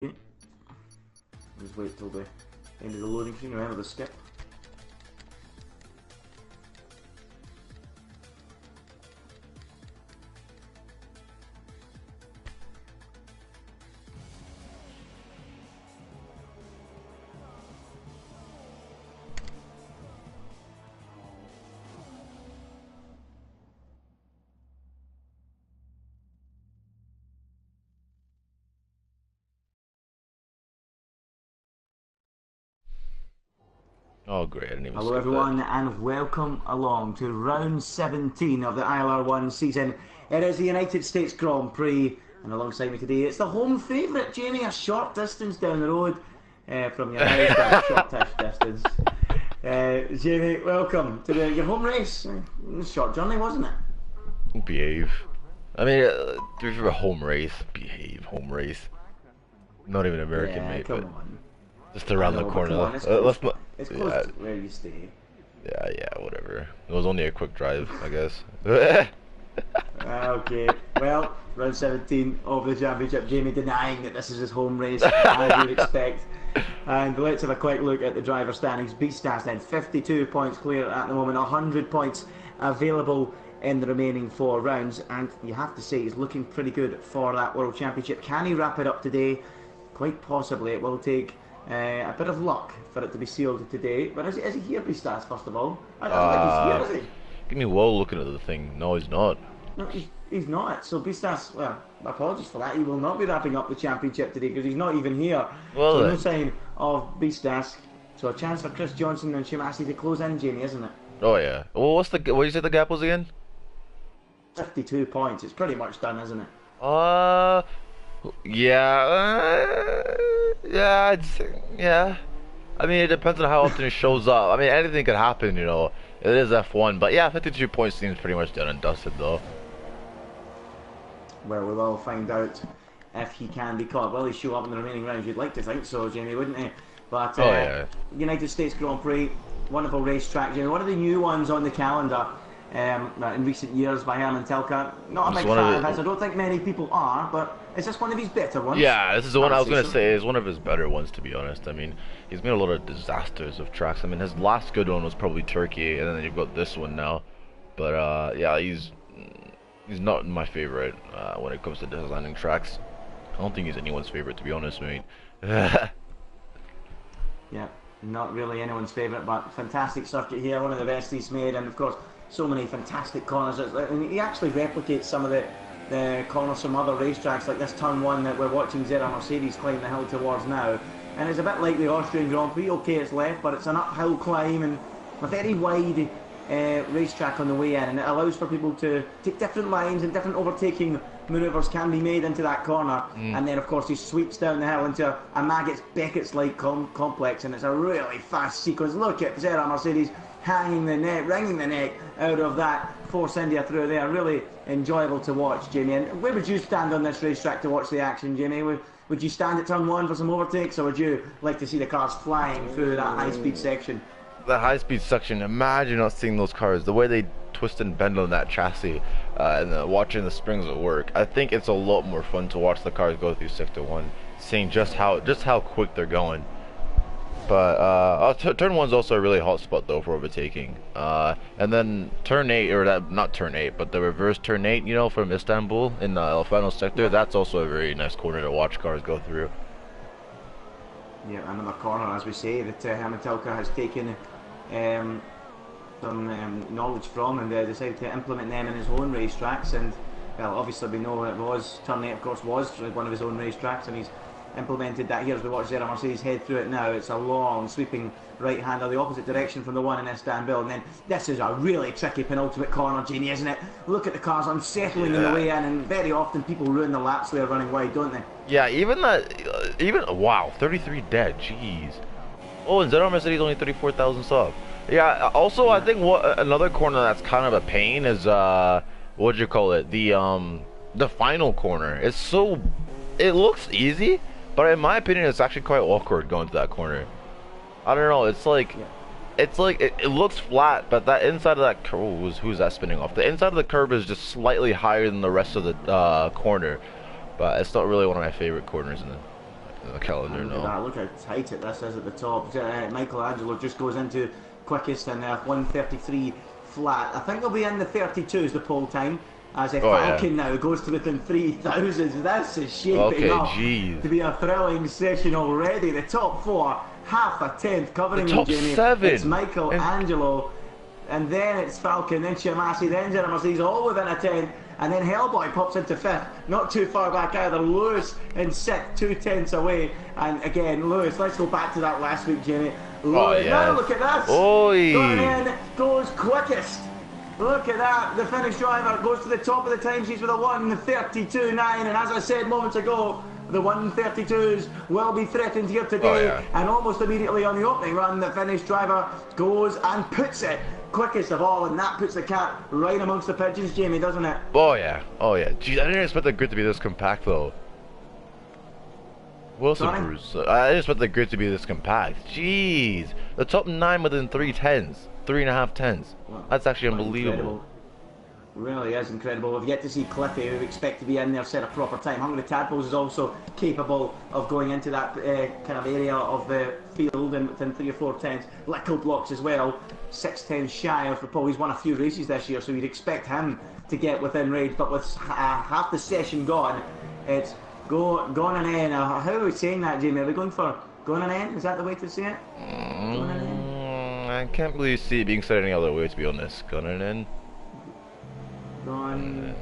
Just wait till the end of the loading screen, remember the skip. Oh great, I didn't even Hello everyone and welcome along to round 17 of the ILR1 season. It is the United States Grand Prix, and alongside me today it's the home favourite, Jamie, a short distance down the road from your house, a shortish distance. Jamie, welcome to your home race. Short journey, wasn't it? Behave. I mean, if you're a home race, behave, home race. Not even American, yeah, mate, come but on. just around the corner. On, it's close, it's close yeah, to where you stay. yeah, whatever. It was only a quick drive, I guess. Okay, well, round 17 of the championship. Jamie denying that this is his home race, as you'd expect. And let's have a quick look at the driver standings. B-Stats then, 52 points clear at the moment, 100 points available in the remaining 4 rounds. And you have to say, he's looking pretty good for that World Championship. Can he wrap it up today? Quite possibly. It will take a bit of luck for it to be sealed today. But is he here, B-Stats, first of all? I don't think he's here, is he? Give me Woe looking at the thing. No, he's not. No, he's not. So B-Stats, well, apologies for that. He will not be wrapping up the championship today because he's not even here. Well, so then. no sign of B-Stats. So a chance for Chris Johnson and Shimasi to close in, Jamie, isn't it? Oh yeah. Well, what did you say the gap was again? 52 points. It's pretty much done, isn't it? Yeah, yeah, yeah. I mean, it depends on how often it shows up. I mean, anything could happen, you know. It is F1, but yeah, 52 points seems pretty much done and dusted, though. Well, we will find out if he can be caught. Will he show up in the remaining rounds? You'd like to think so, Jamie, wouldn't he? But yeah. United States Grand Prix, wonderful racetrack, Jamie. One of the new ones on the calendar in recent years by Herman Tilke. Not a big fan of his. I don't think many people are, but is this one of his better ones? Yeah, this is the one I was going to say is one of his better ones, to be honest. I mean, he's made a lot of disasters of tracks. I mean, his last good one was probably Turkey, and then you've got this one now. But yeah, he's not my favorite when it comes to designing tracks. I don't think he's anyone's favorite, to be honest, mate. Yeah, not really anyone's favourite, but fantastic circuit here, one of the best he's made, and of course, so many fantastic corners. And he actually replicates some of the corners from other racetracks, like this turn 1 that we're watching Zera Mercedes climb the hill towards now. And it's a bit like the Austrian Grand Prix. Okay, it's left, but it's an uphill climb and a very wide racetrack on the way in, and it allows for people to take different lines, and different overtaking manoeuvres can be made into that corner. And then of course he sweeps down the hill into a Maggots Beckett's-like complex, and it's a really fast sequence. Look at Zera Mercedes hanging the neck, wringing the neck out of that Force India through there. Really enjoyable to watch, Jamie. And where would you stand on this racetrack to watch the action, Jamie? Would you stand at turn 1 for some overtakes, or would you like to see the cars flying through that high-speed section? That high-speed section, imagine not seeing those cars, the way they twist and bend on that chassis, and watching the springs at work. I think it's a lot more fun to watch the cars go through sector 1, seeing just how quick they're going. But turn 1's also a really hot spot though for overtaking. And then turn 8, or that, not turn 8, but the reverse turn 8, you know, from Istanbul in the final sector. That's also a very nice corner to watch cars go through. Yeah, another corner, as we say, that Herman Tilke has taken some knowledge from, and decided to implement them in his own racetracks. And well, obviously we know it was turn 8, of course, was one of his own racetracks, and he's implemented that here as we watch Zera Mercedes head through it now. It's a long sweeping right hander the opposite direction from the one in Istanbul, and then this is a really tricky penultimate corner, Jamie, isn't it? Look at the cars unsettling in the way in, and very often people ruin the laps there running wide, don't they? Yeah, even wow, 33 dead, jeez. Oh, and Zera Mercedes only 34,000 subs. Yeah, also I think another corner that's kind of a pain is what do you call it, the final corner. It looks easy, but in my opinion it's actually quite awkward going to that corner. I don't know, it's like it looks flat, but that inside of that curve, who's that spinning off? The inside of the curve is just slightly higher than the rest of the corner, but it's not really one of my favorite corners in the calendar, Look no. at that, look how tight this is at the top. Michelangelo just goes into quickest and 1:33 flat. I think they'll be in the 32s the pole time. As a Falcon now goes to within 3,000. This is shaping up to be a thrilling session already. The top four, half a tenth covering the top Jamie. 7. It's Michelangelo, and then it's Falcon, then Shamasi, then Jenna Mercedes, all within a tenth. And then Hellboy pops into 5th, not too far back either. Lewis in 6th, 2 tenths away. And again, Lewis, let's go back to that last week, Jamie. Lewis, now look at this. Oi. Going in, goes quickest. Look at that, the Finnish driver goes to the top of the timesheets with a 1:32.9, and as I said moments ago, the 1:32s will be threatened here today, and almost immediately on the opening run, the Finnish driver goes and puts it quickest of all, and that puts the cat right amongst the pigeons, Jamie, doesn't it? Oh yeah, Jeez, I didn't expect the grid to be this compact though. Wilson Bruce, I didn't expect the grid to be this compact. Jeez, the top 9 within 3 tenths. 3.5 tenths. Well, that's actually unbelievable. Really is incredible. We've yet to see Cliffy, who we expect to be in there, set a proper time. Hungry Tadpoles is also capable of going into that kind of area of the field and within 3 or 4 tenths. Little blocks as well, 6 tenths shy of the pole. He's won a few races this year, so you'd expect him to get within range. But with half the session gone, it's gone and in. How are we saying that, Jamie? Are we going for gone and in? Is that the way to say it? Gone and in? I can't really see it being said any other way, to be honest. Gone and in. Gone.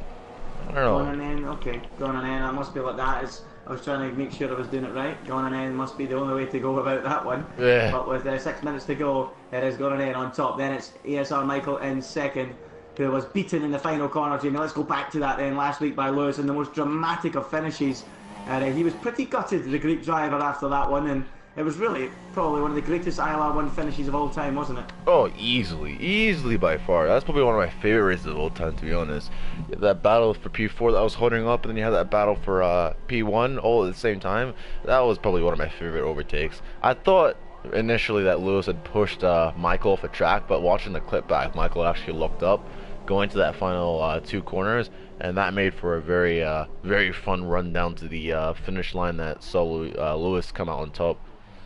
I don't know. Gone and in. Okay. Gone and in. I must be like that. I was trying to make sure I was doing it right. Gone and in must be the only way to go about that one. Yeah. But with 6 minutes to go, it is gone and in on top. Then it's ASR Michael in second, who was beaten in the final corner. Jamie, let's go back to that then last week by Lewis in the most dramatic of finishes. And he was pretty gutted, the Greek driver, after that one. And it was really probably one of the greatest ILR1 finishes of all time, wasn't it? Oh, easily by far. That's probably one of my favorite races of all time, to be honest. That battle for P4 that I was holding up, and then you had that battle for P1 all at the same time. That was probably one of my favorite overtakes. I thought initially that Lewis had pushed Michael off the track, but watching the clip back, Michael actually looked up, going to that final 2 corners, and that made for a very fun run down to the finish line that saw Lewis come out on top.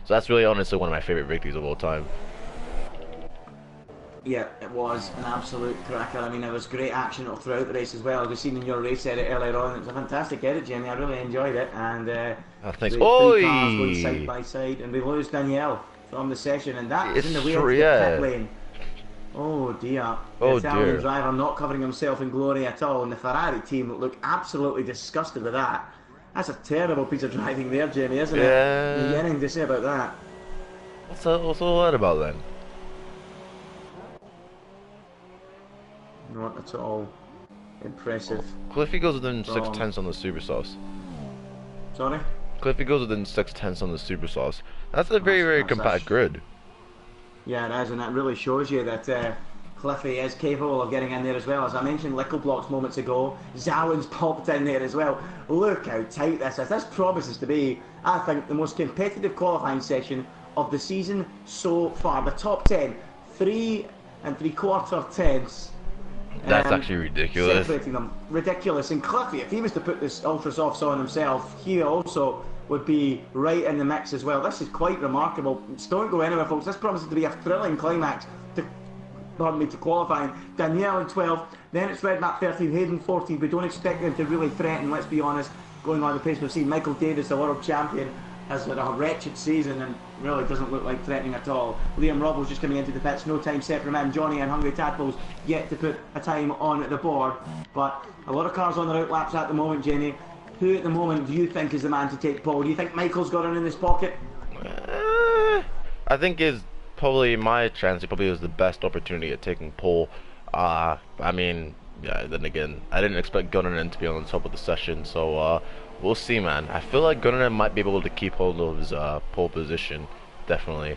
So that's really honestly one of my favorite victories of all time. Yeah, it was an absolute cracker. I mean, there was great action throughout the race as well. As we've seen in your race edit earlier on, it was a fantastic edit, Jamie. I really enjoyed it. And thanks. Three cars going side by side, and we lose Danielle from the session, and that is in the way of the pit lane. Oh dear. The Italian driver not covering himself in glory at all, and the Ferrari team look absolutely disgusted with that. That's a terrible piece of driving there, Jamie, isn't it? There's anything to say about that. What's all that about then? Not at all impressive. Cliffy goes within 6 tenths on the super sauce. Sorry? Cliffy goes within 6 tenths on the super sauce. That's a very compact grid. Yeah, it is, and that really shows you that Cliffy is capable of getting in there as well. As I mentioned Little Blocks moments ago, Zawin's popped in there as well. Look how tight this is. This promises to be, I think, the most competitive qualifying session of the season so far. The top 10, 3 3/4 tenths. That's actually ridiculous. Separating them. Ridiculous. And Cliffy, if he was to put this ultra softs on himself, he also would be right in the mix as well. This is quite remarkable. Just don't go anywhere, folks. This promises to be a thrilling climax to qualifying. Danielle in 12, then it's Red Map 13, Hayden 14. We don't expect them to really threaten, let's be honest, going on the pace. We've seen Michael Davis, the world champion, has had a wretched season and really doesn't look like threatening at all. Liam Robles just coming into the pits, no time set from him. Johnny and Hungry Tadpoles yet to put a time on the board. But a lot of cars on their outlaps at the moment, Jamie. Who at the moment do you think is the man to take pole? Do you think Michael's got it in his pocket? I think is probably my chance. He probably was the best opportunity at taking pole. I mean, yeah. Then again, I didn't expect Gunnarsson to be on the top of the session, so we'll see, man. I feel like Gunnarsson might be able to keep hold of his pole position, definitely.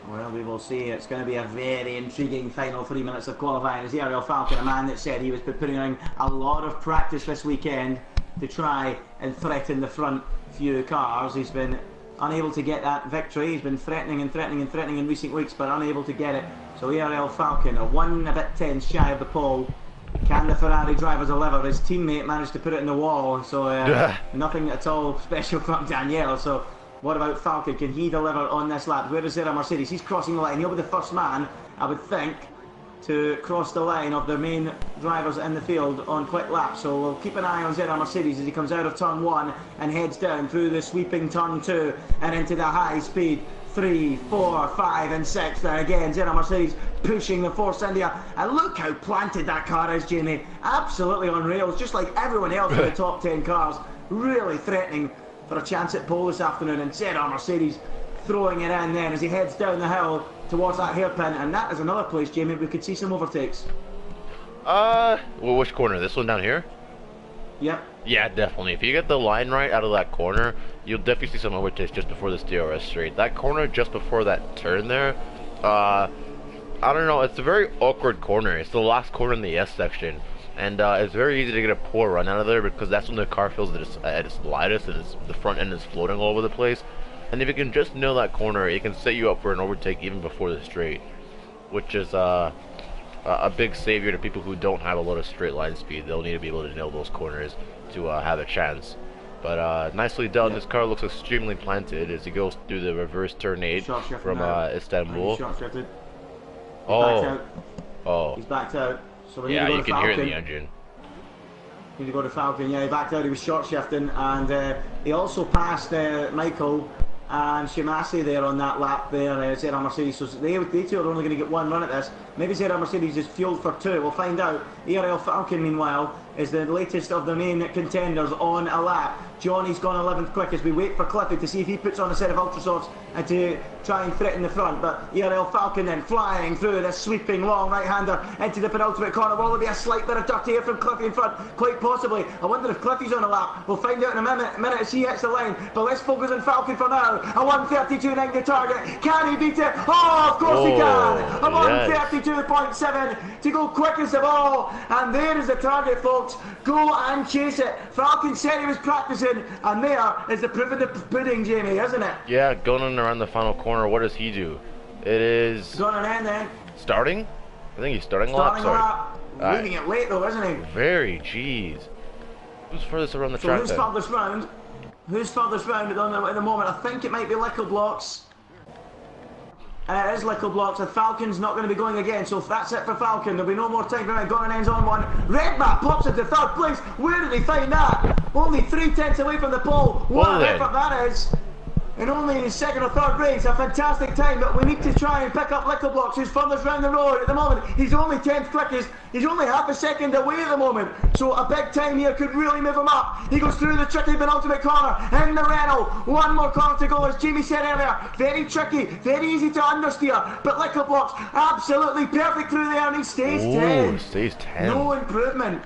Well, we will see. It's going to be a very intriguing final 3 minutes of qualifying. As Ariel Falcon, a man that said he was putting in a lot of practice this weekend to try and threaten the front few cars. He's been unable to get that victory. He's been threatening in recent weeks, but unable to get it. So ARL Falcon, a 1 a bit 10 shy of the pole, Can the Ferrari driver deliver? His teammate managed to put it in the wall, so nothing at all special from Danielle. So what about Falcon? Can he deliver on this lap? Where is there a Mercedes? He's crossing the line. He'll be the first man, I would think, to cross the line of the main drivers in the field on quick laps. So we'll keep an eye on ZR Mercedes as he comes out of turn 1 and heads down through the sweeping turn 2 and into the high speed 3, 4, 5 and 6. There again, ZR Mercedes pushing the Force India. And look how planted that car is, Jamie. Absolutely on rails, just like everyone else in the top 10 cars. Really threatening for a chance at pole this afternoon. And ZR Mercedes throwing it in then as he heads down the hill towards that hairpin. And that is another place, Jamie, we could see some overtakes. Well, which corner? This one down here? Yep. Yeah, definitely. If you get the line right out of that corner, you'll definitely see some overtakes just before this DRS straight. That corner just before that turn there, I don't know, it's a very awkward corner. It's the last corner in the S section. And it's very easy to get a poor run out of there because that's when the car feels at its lightest and the front end is floating all over the place. And if you can just nail that corner, it can set you up for an overtake even before the straight, which is a big savior to people who don't have a lot of straight line speed. They'll need to be able to nail those corners to have a chance. But nicely done. This car looks extremely planted as he goes through the reverse turn 8 from Istanbul. Oh, he's backed out. So we need yeah, to go you to can Falcon. hear the engine. Need to go to Falcon. Yeah, he backed out. He was short shifting, and he also passed Michael and Shimasi there on that lap there. ZR Mercedes. So they two are only going to get one run at this. Maybe ZR Mercedes is fueled for 2. We'll find out. ERL Falcon, meanwhile, is the latest of the main contenders on a lap. Johnny's gone 11th quick as we wait for Cliffy to see if he puts on a set of Ultrasofts and to try and threaten the front. But ERL Falcon then flying through this sweeping long right-hander into the penultimate corner. Will there be a slight bit of dirty here from Cliffy in front? Quite possibly. I wonder if Cliffy's on a lap. We'll find out in a minute as he hits the line. But let's focus on Falcon for now. A 132.90 target. Can he beat it? Oh, of course he can. A 132.7 to go quickest of all. And there is the target, folks. Go and chase it. Falcon said he was practicing. And there is the proof of the pudding, Jamie, isn't it? Yeah, going around the final corner, what does he do? It is... Going to end then. Starting? I think he's starting a lap, sorry. Leaving it late though, isn't he? Very, jeez. Who's furthest around the so track who's then? furthest round? Who's furthest round at the moment? I think it might be Lickle Blocks. It is Lickle Blocks, and Falcon's not going to be going again, so if that's it for Falcon, there'll be no more time for him. Gordon ends on one. Redmat pops into 3rd place. Where did he find that? Only 3/10 away from the pole. What an effort that is. And only in his 2nd or 3rd race, a fantastic time, but we need to try and pick up Lickle Blocks, who's furthest round the road at the moment. He's only 10th quickest. He's only half a second away at the moment, so a big time here could really move him up. He goes through the tricky penultimate corner in the Renault. One more corner to go, as Jamie said earlier. Very tricky, very easy to understeer, but Lickle Blocks absolutely perfect through there, and he stays 10. Stays 10. No improvement.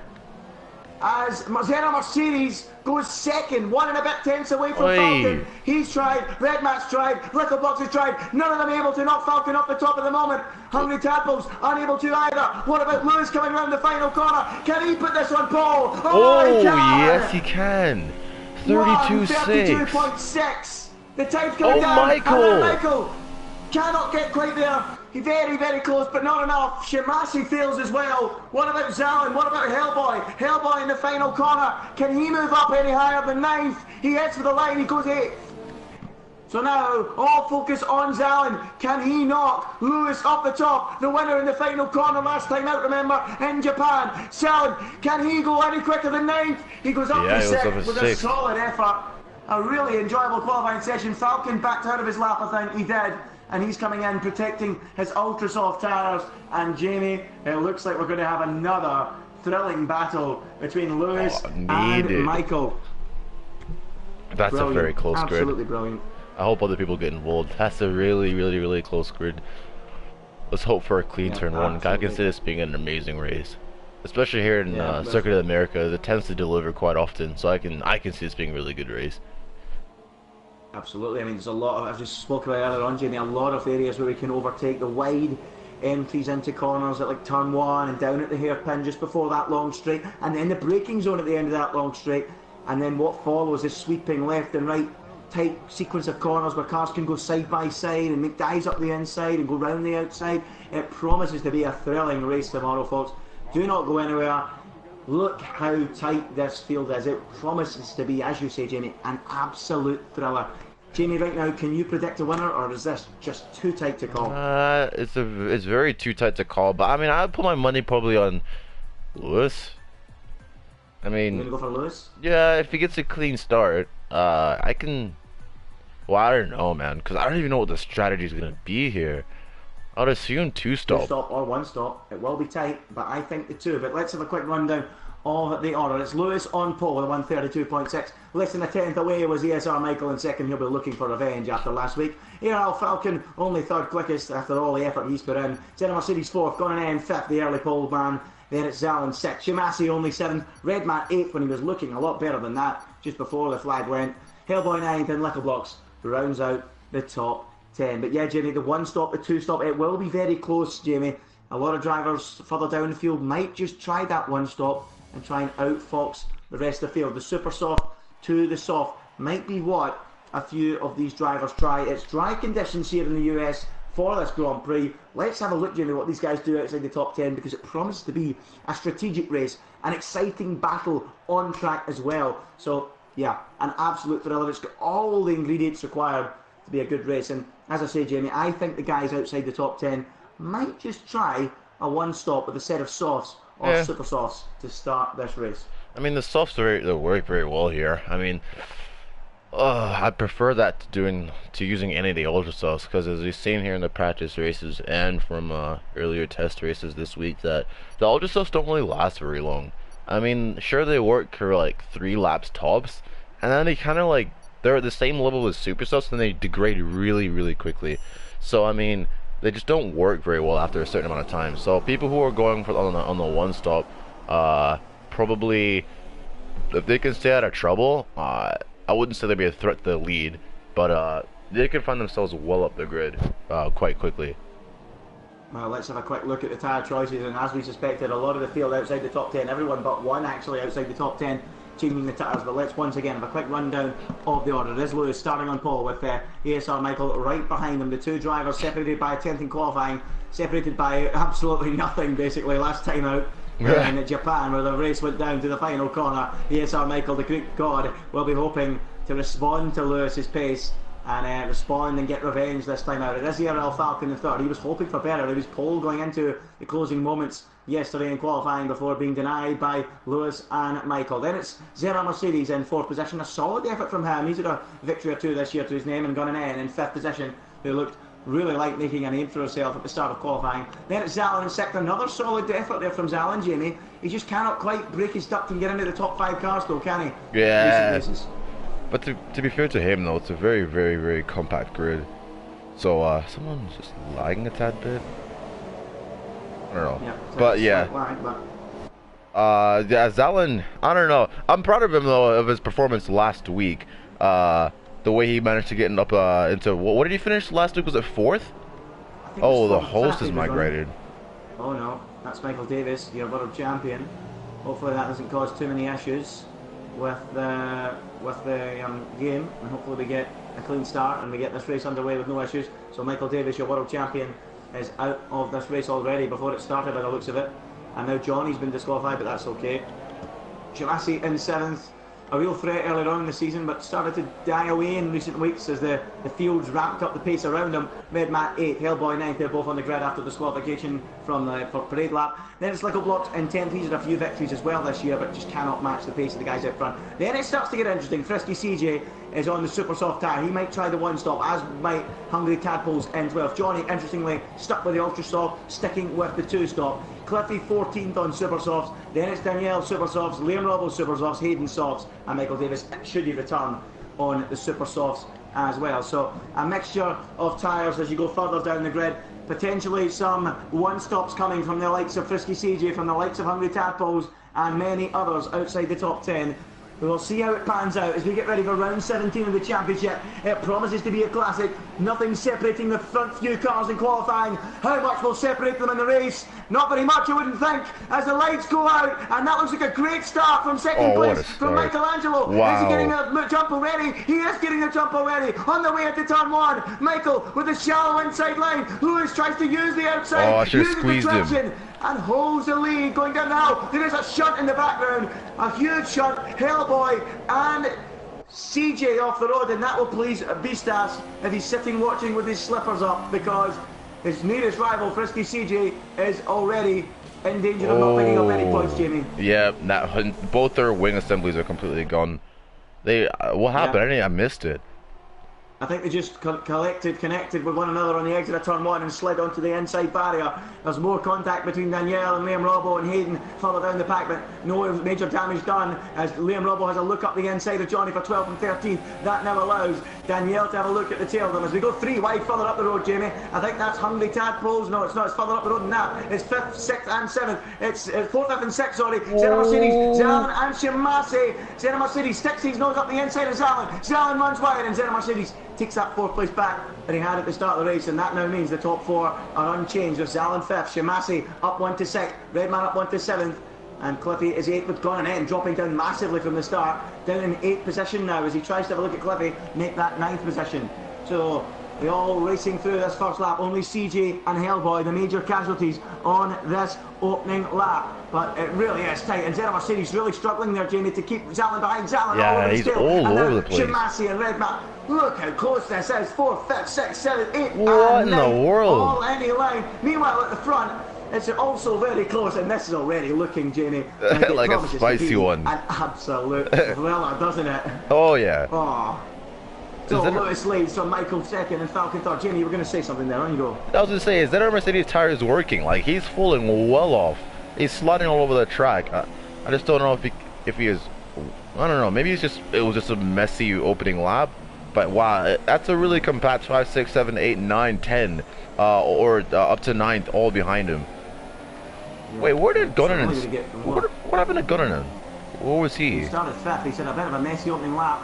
As ZR Mercedes goes 2nd, 1 and a bit tenths away from Falcon. He's tried, Redmat's tried, Lickle Blocks has tried, none of them able to knock Falcon off the top at the moment. Hungry Tadpoles unable to either. What about Lewis coming around the final corner? Can he put this on pole? Oh, he can! Yes he can. 32.6. 32.6. The time's coming down. Michael! Michael cannot get quite there. He's very, very close, but not enough. Shimasi fails as well. What about Zalin? What about Hellboy? Hellboy in the final corner. Can he move up any higher than 9th? He heads for the line. He goes 8th. So now, all focus on Zalin. Can he knock Lewis off the top? The winner in the final corner last time out, remember, in Japan. Zalin, can he go any quicker than 9th? He goes up to 6th with a solid effort. A really enjoyable qualifying session. Falcon backed out of his lap, I think he did. And he's coming in protecting his ultra soft tires. And Jamie, it looks like we're going to have another thrilling battle between Lewis and Michael. That's brilliant. A very close grid. Absolutely brilliant. I hope other people get involved. That's a really, really, really close grid. Let's hope for a clean turn 1. I can see this being an amazing race, especially here in Circuit of America. It tends to deliver quite often, so I can see this being a really good race. Absolutely. I mean, there's a lot of, I just spoke about earlier on, Jamie, a lot of areas where we can overtake the wide entries into corners at like turn 1 and down at the hairpin just before that long straight, and then the braking zone at the end of that long straight, and then what follows is sweeping left and right tight sequence of corners where cars can go side by side and make dives up the inside and go round the outside. It promises to be a thrilling race tomorrow, folks. Do not go anywhere. Look how tight this field is. It promises to be, as you say, Jamie, an absolute thriller. Jamie, right now, can you predict a winner, or is this just too tight to call? It's very too tight to call, but I mean, I'd put my money probably on Lewis. I mean, you gonna go for Lewis? Yeah, if he gets a clean start, I can. Well, I don't know, man, because I don't even know what the strategy is gonna be here. I'd assume two stop. Two stop or one stop. It will be tight, but I think the two. But let's have a quick rundown of the order. It's Lewis on pole with a 132.6. Less than a tenth away was ESR Michael in second. He'll be looking for revenge after last week. ILR Falcon only third quickest after all the effort he's put in. Zeno Mercedes fourth, going in fifth, the early pole man. Then it's Zalin sixth. Shimasi only seventh. Redman eighth when he was looking a lot better than that just before the flag went. Hellboy ninth and Little Blocks rounds out the top 10. But yeah, Jamie, the one stop, the two stop, it will be very close, Jamie. A lot of drivers further down the field might just try that one stop and try and outfox the rest of the field. The super soft to the soft might be what a few of these drivers try. It's dry conditions here in the US for this Grand Prix. Let's have a look, Jamie, what these guys do outside the top 10, because it promises to be a strategic race, an exciting battle on track as well. So yeah, an absolute thriller. It's got all the ingredients required to be a good race. And as I say, Jamie, I think the guys outside the top 10 might just try a one stop with a set of softs or super softs to start this race. I mean, the softs they work very well here. I mean, I prefer that to using any of the ultra softs, because as we've seen here in the practice races and from earlier test races this week, that the ultra softs don't really last very long. I mean, sure, they work for like 3 laps tops, and then they kind of like, they're at the same level as super softs, and they degrade really, really quickly. So I mean, they just don't work very well after a certain amount of time. So people who are going for on the one stop, probably, if they can stay out of trouble, I wouldn't say they'd be a threat to the lead, but they could find themselves well up the grid quite quickly. Well, let's have a quick look at the tyre choices, and as we suspected, a lot of the field outside the top 10, everyone but one actually outside the top 10 changing the tyres. But let's once again have a quick rundown of the order. There's Lewis starting on pole with ESR Michael right behind him. The two drivers separated by a tenth in qualifying, separated by absolutely nothing basically last time out. In Japan, where the race went down to the final corner. ESR Michael, the Greek god, will be hoping to respond to Lewis's pace and respond and get revenge this time out. It is ILR Falcon in third. He was hoping for better. He was pole going into the closing moments yesterday in qualifying before being denied by Lewis and Michael. Then it's Zero Mercedes in fourth position. A solid effort from him. He's had a victory or two this year to his name, and gone in fifth position, who looked really like making a name for himself at the start of qualifying. Then it's Zalin in sixth. Another solid effort there from Zalin, Jamie. He just cannot quite break his duck and get into the top 5 cars though, can he? Yeah. But to be fair to him though, it's a very, very, very compact grid. So someone's just lagging a tad bit. I don't know. Yeah, but yeah. Yeah, Zalin, I don't know. I'm proud of him though, of his performance last week. The way he managed to get up into, what did he finish last week? Was it 4th? Oh, the host is migrated. Oh no, that's Michael Davis, your world champion. Hopefully that doesn't cause too many issues with the game, and hopefully we get a clean start and we get this race underway with no issues. So Michael Davis, your world champion, is out of this race already before it started by the looks of it. And now Johnny's been disqualified, but that's okay. Shimasi in 7th. A real threat earlier on in the season, but started to die away in recent weeks as the fields ramped up the pace around him. Redmat 8th, Hellboy 9th, they're both on the grid after disqualification for parade lap. Then it's Little Blocks in 10th. He's had a few victories as well this year, but just cannot match the pace of the guys out front. Then it starts to get interesting. Frisky CJ is on the super soft tyre. He might try the one stop, as might Hungry Tadpoles in 12th. Johnny, interestingly, stuck with the ultra soft, sticking with the two stop. Cliffy 14th on super softs. Then it's Danielle super softs, Liam Robbo super softs, Hayden softs, and Michael Davis, should he return, on the super softs as well. So a mixture of tyres as you go further down the grid. Potentially some one stops coming from the likes of Frisky CJ, from the likes of Hungry Tadpoles, and many others outside the top 10. We'll see how it pans out as we get ready for round 17 of the championship. It promises to be a classic. Nothing separating the front few cars in qualifying. How much will separate them in the race? Not very much, I wouldn't think, as the lights go out. And that looks like a great start from second place from Michelangelo. Wow. Is he getting the jump already? He is getting the jump already. On the way into turn 1. Michael with the shallow inside line. Lewis tries to use the outside. Oh, I should have squeezed him. and holds the lead going down now. There is a shunt in the background, a huge shunt. Hellboy and CJ off the road, and that will please Beastas if he's sitting watching with his slippers up, because his nearest rival, Frisky CJ, is already in danger of not picking up any points, Jamie. Yeah, both their wing assemblies are completely gone. They, what happened? I missed it. I think they just connected with one another on the exit of turn 1 and slid onto the inside barrier. There's more contact between Danielle and Liam Robbo and Hayden further down the pack, but no major damage done as Liam Robbo has a look up the inside of Johnny for 12th and 13th. That now allows Danielle to have a look at the tail of them as we go 3 wide further up the road, Jamie. I think that's Hungry Tadpoles. No, it's not. It's further up the road than that. It's 5th, 6th and 7th. It's 4th, 5th and 6th, sorry. Zena Mercedes, Zalin and Shimase. Zena Mercedes sticks his nose up the inside of Zalin. Zalin runs wide and Zena Mercedes takes that 4th place back that he had at the start of the race, and that now means the top 4 are unchanged. With Zalin 5th, Shimase up 1 to 6th, Redman up 1 to 7th, and Cliffy is 8th with Glenn N dropping down massively from the start, down in 8th position now as he tries to have a look at Cliffy, make that 9th position. So they're all racing through this first lap. Only CJ and Hellboy, the major casualties on this opening lap. But it really is tight, and Zena Mercedes really struggling there, Jamie, to keep Zalin behind. Zalin all over he's the all over the place. Shimase and Redman. Look how close this is. 4th, 5th, 6th, 7th, 8th, what and in 9th, the world? all any line. Meanwhile, at the front, it's also very close, and this is already looking, Jamie, like a spicy one. An absolute thriller, doesn't it? Oh yeah. Oh. So Lewis leads from Michael 2nd and Falcon 3rd. Jamie, you were going to say something there, on you go. I was going to say, is that our Mercedes tire is working? Like, he's falling well off. He's sliding all over the track. I just don't know if he is. I don't know. Maybe it was just a messy opening lap. But wow, that's a really compact 5, 6, 7, 8, 9, 10, or up to 9th, all behind him. Yeah. Wait, where did Gunnanen? What happened to Gunnanen? Where was he? He started 5th. He's had a bit of a messy opening lap.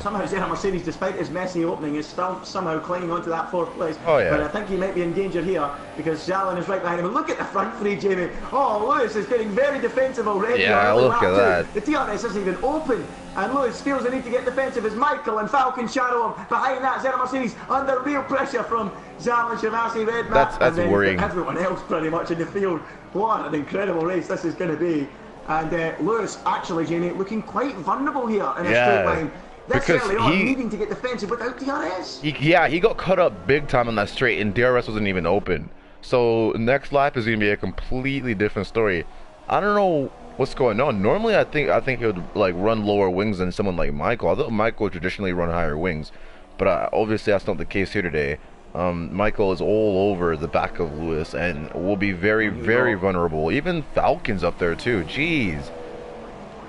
Somehow Zena Mercedes, despite his messy opening, is still somehow clinging onto that 4th place. Oh yeah. But I think he might be in danger here because Zalin is right behind him. And look at the front 3, Jamie. Oh, Lewis is getting very defensive already. Yeah, look at that. The TRS isn't even open. And Lewis feels the need to get defensive as Michael and Falcon shadow him. Behind that, Zena Mercedes under real pressure from Zalin, Shimase, Redman. That's worrying. Everyone else pretty much in the field. What an incredible race this is going to be. And Lewis, actually, Jamie, looking quite vulnerable here in a straight line. This early on, needing to get defensive without DRS. He got cut up big time on that straight, and DRS wasn't even open. So next lap is going to be a completely different story. I don't know what's going on. Normally, I think he would like run lower wings than someone like Michael. Although Michael would traditionally run higher wings, but obviously that's not the case here today. Michael is all over the back of Lewis and will be very, very vulnerable. Even Falcon's up there too. Jeez.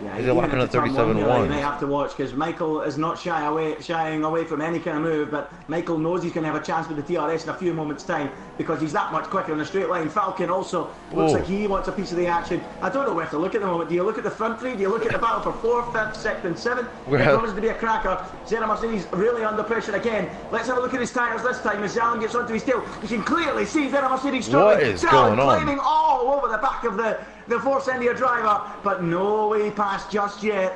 Yeah, he's lapping at 37.1. You may have to watch because Michael is not shying away from any kind of move, but Michael knows he's going to have a chance with the TRS in a few moments' time because he's that much quicker in a straight line. Falcon also looks like he wants a piece of the action. I don't know where to look at the moment. Do you look at the front 3? Do you look at the battle for 4th, 5th, 6th and 7th? It promises to be a cracker. Zena Mercedes really under pressure again. Let's have a look at his tyres this time as Zalin gets onto his tail. You can clearly see Zena Mercedes struggling. What is going on? Climbing all over the back of the Force India driver, but no way past just yet,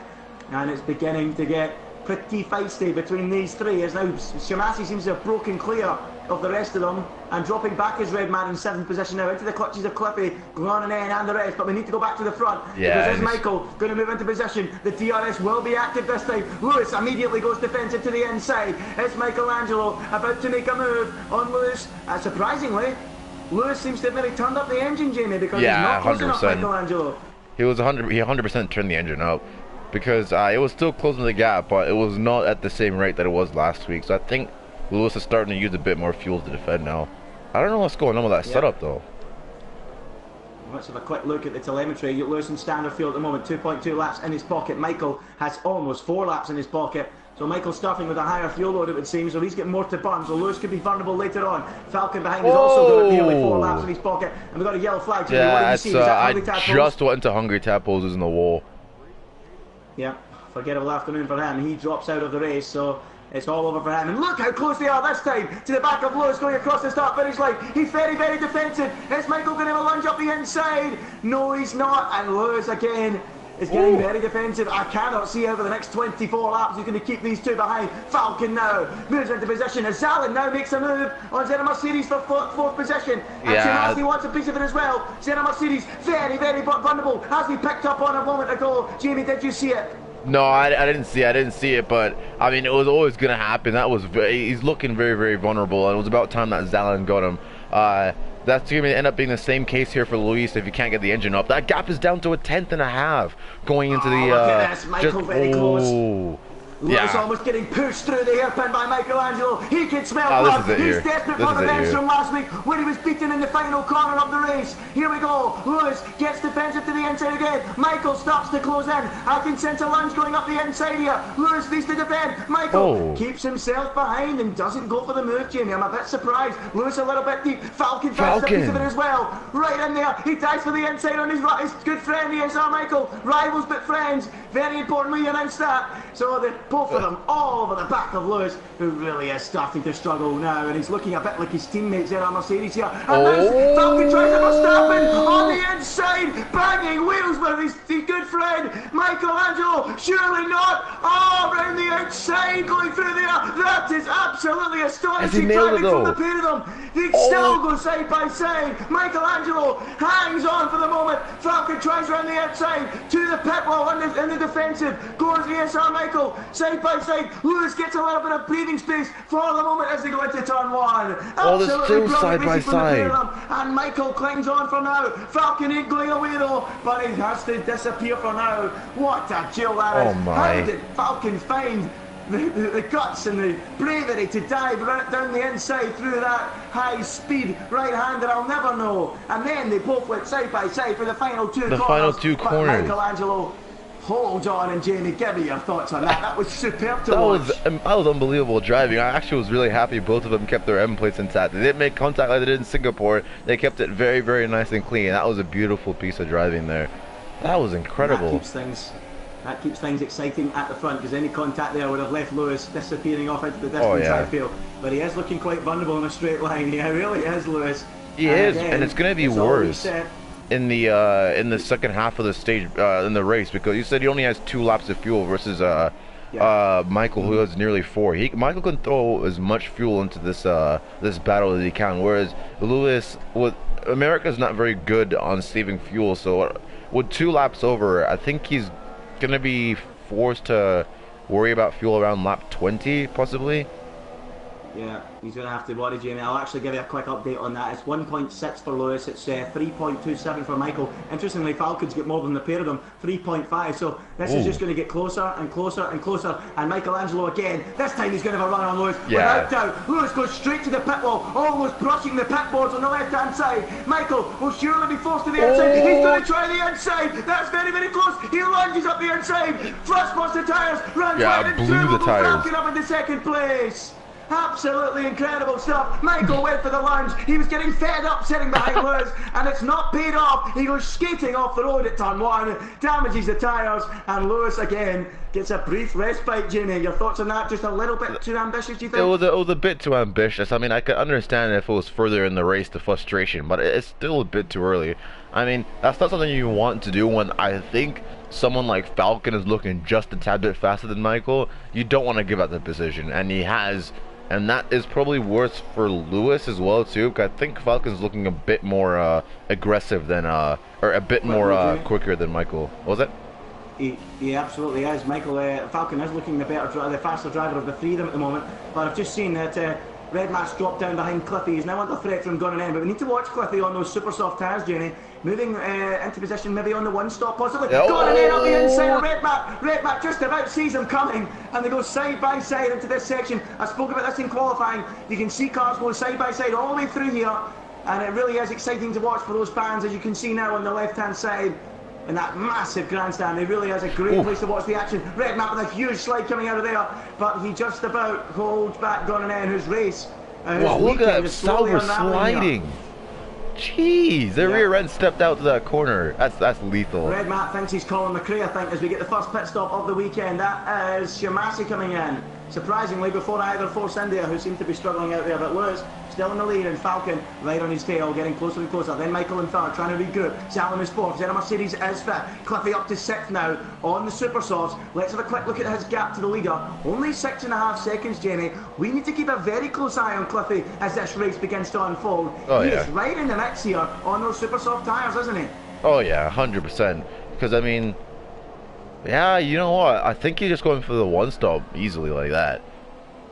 and it's beginning to get pretty feisty between these 3 as now Shimase seems to have broken clear of the rest of them and dropping back his Redman in 7th position now into the clutches of Cliffy, Glenn and the rest, but we need to go back to the front because as Michael going to move into position, the DRS will be active this time. Lewis immediately goes defensive to the inside. It's Michelangelo about to make a move on Lewis, surprisingly Lewis seems to have really turned up the engine, Jamie, because he's not close enough, Michelangelo. He 100% turned the engine up because it was still closing the gap, but it was not at the same rate that it was last week. So I think Lewis is starting to use a bit more fuel to defend now. I don't know what's going on with that setup though. Let's have a quick look at the telemetry. Lewis in standard fuel at the moment, 2.2 laps in his pocket. Michael has almost 4 laps in his pocket. So Michael's starting with a higher fuel load, it would seem, so he's getting more to burn. So Lewis could be vulnerable later on. Falcon behind is also got nearly 4 laps in his pocket. And we've got a yellow flag. Yeah, I just went into Hungry Tadpoles in the wall. Yeah, forgettable afternoon for him. He drops out of the race, so it's all over for him. And look how close they are this time to the back of Lewis going across the start-finish line. He's very, very defensive. Is Michael going to have a lunge up the inside? No, he's not. And Lewis again is getting very defensive. I cannot see over the next 24 laps who's going to keep these two behind. Falcon now moves into position as Zalin now makes a move on Zeta Mercedes for fourth position. And Shimasi wants a piece of it as well. Zeta Mercedes very, very vulnerable, as we picked up on a moment ago. Jamie, did you see it? No, I didn't see it, but I mean, it was always gonna happen. He's looking very, very vulnerable, and it was about time that Zalin got him. That's going to end up being the same case here for Luis if you can't get the engine up. That gap is down to a 1/10.5 going into the. Look at this, Michael, very close. Lewis almost getting pushed through the hairpin by Michelangelo. He can smell blood. He's desperate for revenge from last week when he was beaten in the final corner of the race. Here we go. Lewis gets defensive to the inside again. Michael starts to close in. I can sense a lunge going up the inside here. Lewis needs to defend. Michael keeps himself behind and doesn't go for the move, Jamie. I'm a bit surprised. Lewis a little bit deep. Falcon finds a piece of it as well. Right in there. He dives for the inside on his good friend, the SR Michael. Rivals but friends. Very importantly announced that. So both of them all over the back of Lewis, who really is starting to struggle now, and he's looking a bit like his teammates there on Mercedes here. And now Falcon tries to Verstappen on the inside, banging wheels with his good friend Michelangelo. Surely not. Oh, around the outside, going through there. That is absolutely astonishing driving from the pair of them. They still go side by side. Michelangelo hangs on for the moment. Falcon tries around the outside to the pit wall in the defensive. Goes the SR Michael side by side. Lewis gets a little bit of breathing space for the moment as they go into turn one. Absolutely side by side. And Michael clings on for now. Falcon ain't going away though, but he has to disappear for now. What a duel that is. How did Falcon find the guts and the bravery to dive right down the inside through that high speed right hander? I'll never know. And then they both went side by side for the final two corners. But Michelangelo holds on, and Jamie, give me your thoughts on that. That was superb to watch. That was unbelievable driving. I actually was really happy both of them kept their M plates intact. They didn't make contact like they did in Singapore. They kept it very, very nice and clean. That was a beautiful piece of driving there. That was incredible. That keeps things exciting at the front, because any contact there would have left Lewis disappearing off into the distance, I feel. But he is looking quite vulnerable in a straight line. Yeah, really is, Lewis. He is, and it's going to be worse in the second half of the stage in the race, because you said he only has 2 laps of fuel versus Michael, who has nearly 4. Michael can throw as much fuel into this this battle as he can, whereas Lewis, America's not very good on saving fuel. So with 2 laps over, I think he's gonna be forced to worry about fuel around lap 20 possibly. Yeah, he's going to have to worry, Jamie. I'll actually give you a quick update on that. It's 1.6 for Lewis, it's 3.27 for Michael. Interestingly, Falcon's got more than the pair of them, 3.5. So this is just going to get closer and closer and closer. And Michelangelo again, this time he's going to have a run on Lewis. Without doubt, Lewis goes straight to the pit wall, almost brushing the pit boards on the left-hand side. Michael will surely be forced to the inside. He's going to try the inside. That's very, very close. He lunges up the inside. Flush spots the tyres, runs right into the Falcon up into second place. Absolutely incredible stuff. Michael went for the lunge. He was getting fed up sitting behind Lewis, and it's not paid off. He goes skating off the road at turn 1, damages the tyres, and Lewis again gets a brief respite. Jimmy, your thoughts on that? Just a little bit too ambitious, do you think? It was a bit too ambitious. I mean, I could understand if it was further in the race, the frustration, but it's still a bit too early. I mean, that's not something you want to do when I think someone like Falcon is looking just a tad bit faster than Michael. You don't want to give up the position, and he has. And that is probably worse for Lewis as well too, because I think Falcon's looking a bit more aggressive than, or a bit more quicker than Michael. What was it? He absolutely is. Falcon is looking the faster driver of the 3 of them at the moment. But I've just seen that Red Matt's dropped down behind Cliffy. He's now under threat from going in, but we need to watch Cliffy on those super soft tyres, Jenny. Moving into position maybe on the 1-stop possibly. Going in up the inside of Red Matt. Red Matt just about sees him coming, and they go side by side into this section. I spoke about this in qualifying. You can see cars going side by side all the way through here, and it really is exciting to watch for those fans, as you can see now on the left-hand side. In that massive grandstand, it really is a great place to watch the action. Red Matt with a huge slide coming out of there, but he just about holds back Gonnan, whose race. Wow, look at that Sauber sliding. Jeez, the rear end stepped out to that corner. That's lethal. Red Matt thinks he's Colin McRae, I think, as we get the first pit stop of the weekend. That is Shimasi coming in. surprisingly, before either force India, who seemed to be struggling out there. But Lewis still in the lead, and Falcon right on his tail, getting closer and closer. Then Michael in third, trying to regroup. Zalem is fourth. Zeta Mercedes is fifth. Cliffy up to sixth now on the super softs. Let's have a quick look at his gap to the leader. Only 6.5 seconds, Jamie. We need to keep a very close eye on Cliffy as this race begins to unfold. He is right in the mix here on those super soft tyres, isn't he? Oh yeah, 100%. Because I mean, yeah, you know what? I think you're just going for the one stop easily like that.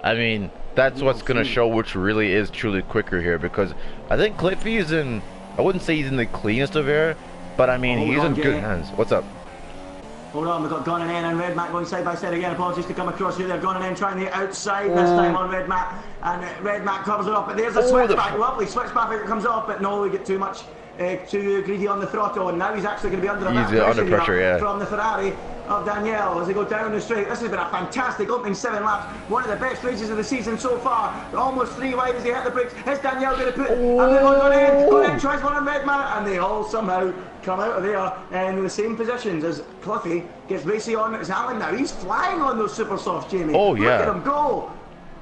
I mean, that's what's going to show which really is truly quicker here, because I think Cliffy is in, I wouldn't say he's in the cleanest of air, but I mean, he's in good hands. What's up? Hold on, we've got Gunn and N and Red Mac going side by side again. Apologies to come across here. They're Gunn and N trying the outside this time on Red Mac, and Red Mac covers it up. But there's a switchback, lovely switchback that comes off, but no, we get too much, too greedy on the throttle, and now he's actually going to be under a bit of pressure from the Ferrari of Danielle as they go down the straight. This has been a fantastic opening 7 laps, one of the best races of the season so far. Almost 3 wide as they hit the brakes. Is Danielle going to put? And they're going in, tries one on Red Man, and they all somehow come out of there in the same positions as Cliffy gets racy on Zalem now. He's flying on those super softs, Jamie. Oh yeah. Look at him go.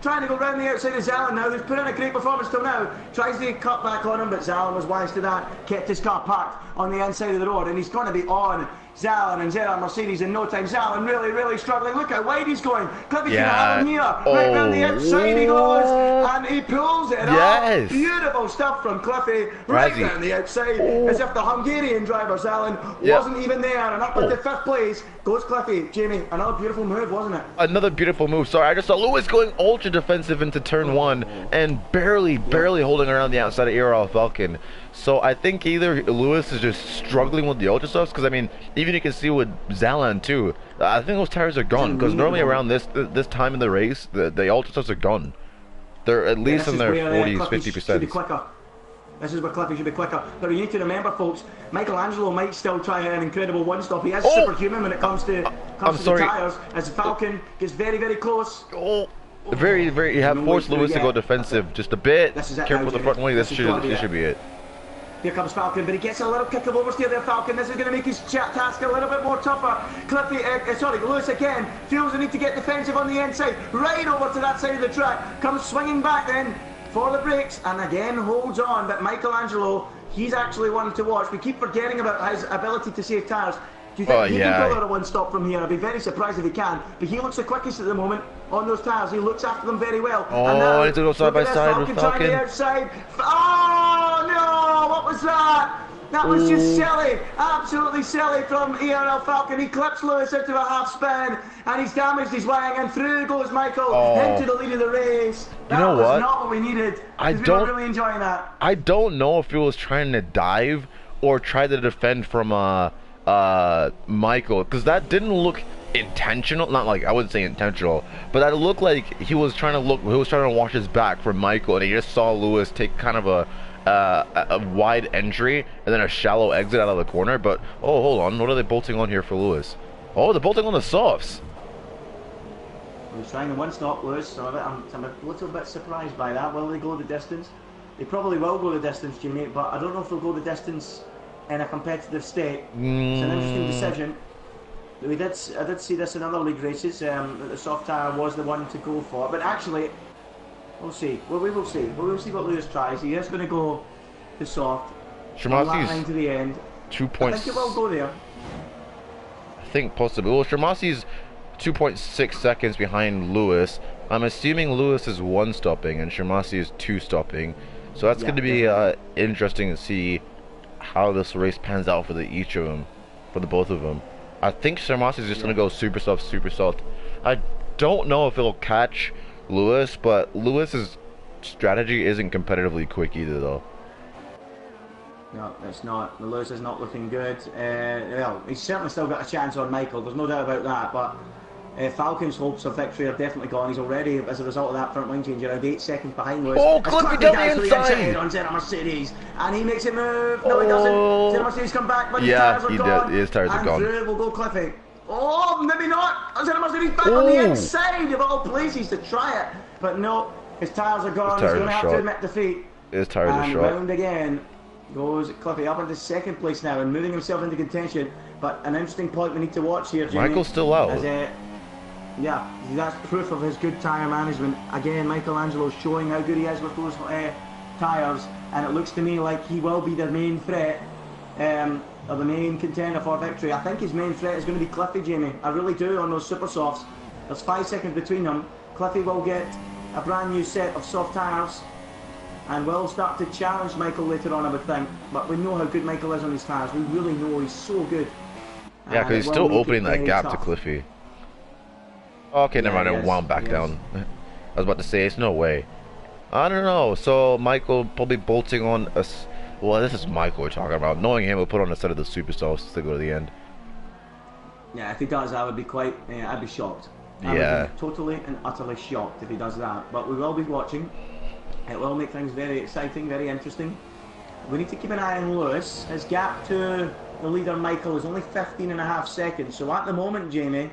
Trying to go round the outside of Zalem now, who's put in a great performance till now. Tries to cut back on him, but Zalem was wise to that. Kept his car parked on the inside of the road, and he's going to be on Zalem and Zeta Mercedes in no time. Zalem really struggling. Look how wide he's going. Cliffy's going to have him here. Right round the outside he goes, and he pulls it off. Beautiful stuff from Cliffy. Right down the outside, as if the Hungarian driver Zalem wasn't even there. And up into 5th place goes Cliffy. Jamie, another beautiful move, wasn't it? Another beautiful move. Sorry, I just saw Lewis going ultra defensive into turn 1 and barely holding around the outside of ILR Falcon. So I think either Lewis is just struggling with the ultra softs, because I mean, even you can see with Zalem too, I think those tires are gone, because normally around this time in the race, the ultra softs are gone. They're at least in their 40s, 50%. This is where Cliffy should be quicker. But you need to remember, folks, Michelangelo might still try an incredible one-stop. He is superhuman when it comes to the tyres, as Falcon gets very close. You have forced Lewis to go defensive just a bit. Careful with the front wing. This should be it. Here comes Falcon, but he gets a little kick of oversteer there, Falcon. This is going to make his task a little bit more tougher. Lewis again feels the need to get defensive on the inside, right over to that side of the track. Comes swinging back then for the brakes, and again holds on. But Michelangelo, he's actually one to watch. We keep forgetting about his ability to save tyres. Do you think he can pull out a one-stop from here? I'd be very surprised if he can. But he looks the quickest at the moment on those tyres. He looks after them very well. And now, I need to go side by side with Falcon. Trying the outside. Oh no! What was that? That was just silly, absolutely silly from ILR Falcon. He clips Lewis into a half spin, and he's damaged his wing, and through goes Michael into the lead of the race. That was not what we needed. We were really enjoying that. I don't know if he was trying to dive or try to defend from Michael, because that didn't look intentional. Not like, I wouldn't say intentional, but that looked like he was trying to watch his back from Michael, and he just saw Lewis take kind of a wide entry and then a shallow exit out of the corner. But hold on, what are they bolting on here for Lewis? They're bolting on the softs. He's trying to one-stop Lewis, so I'm a little bit surprised by that. Will they go the distance? They probably will go the distance, Jimmy, but I don't know if they'll go the distance in a competitive state. It's an interesting decision. I did see this in other league races, that the soft tyre was the one to go for, but actually we'll see. We will see what Lewis tries. He is going to go the soft line to the end. 2 points. I think it will go there. I think possibly. Well, Shirmasi's 2.6 seconds behind Lewis. I'm assuming Lewis is one stopping and Shirmasi is 2 stopping. So that's going to be interesting to see how this race pans out for each of them, for the both of them. I think Shirmasi is just going to go super soft. I don't know if it'll catch Lewis, but Lewis's strategy isn't competitively quick either, though. No, it's not. The Lewis is not looking good. Well, he's certainly still got a chance on Michael, there's no doubt about that, but Falcon's hopes of victory are definitely gone. He's already, as a result of that front wing change, around 8 seconds behind Lewis. Cliffy down the inside on Zeta Mercedes, and he makes it move. No, he doesn't. Zeta Mercedes come back, but his tires are gone. His tires are gone. And through will go Cliffy. Maybe not. Zeta Mercedes back on the inside of all places to try it, but no, his tires are gone. He's going to have to admit defeat. His tires are shot. Round again goes Cliffy up into 2nd place now and moving himself into contention. But an interesting point we need to watch here, Jimmy. Michael's still out. Yeah, that's proof of his good tyre management. Again, Michelangelo's showing how good he is with those tyres, and it looks to me like he will be the main threat, or the main contender for victory. I think his main threat is going to be Cliffy, Jamie. I really do, on those super softs. There's 5 seconds between them. Cliffy will get a brand new set of soft tyres, and will start to challenge Michael later on, I would think. But we know how good Michael is on his tyres. We really know he's so good. Yeah, because he's still opening that gap to Cliffy. Okay, never mind. I wound back down. I was about to say, it's no way. I don't know. So Michael probably bolting on us. Well, this is Michael we're talking about. Knowing him, we'll put on a set of the super softs to go to the end. Yeah, if he does, I would be quite. I'd be shocked. I would be totally and utterly shocked if he does that. But we will be watching. It will make things very exciting, very interesting. We need to keep an eye on Lewis. His gap to the leader Michael is only 15.5 seconds. So at the moment, Jamie,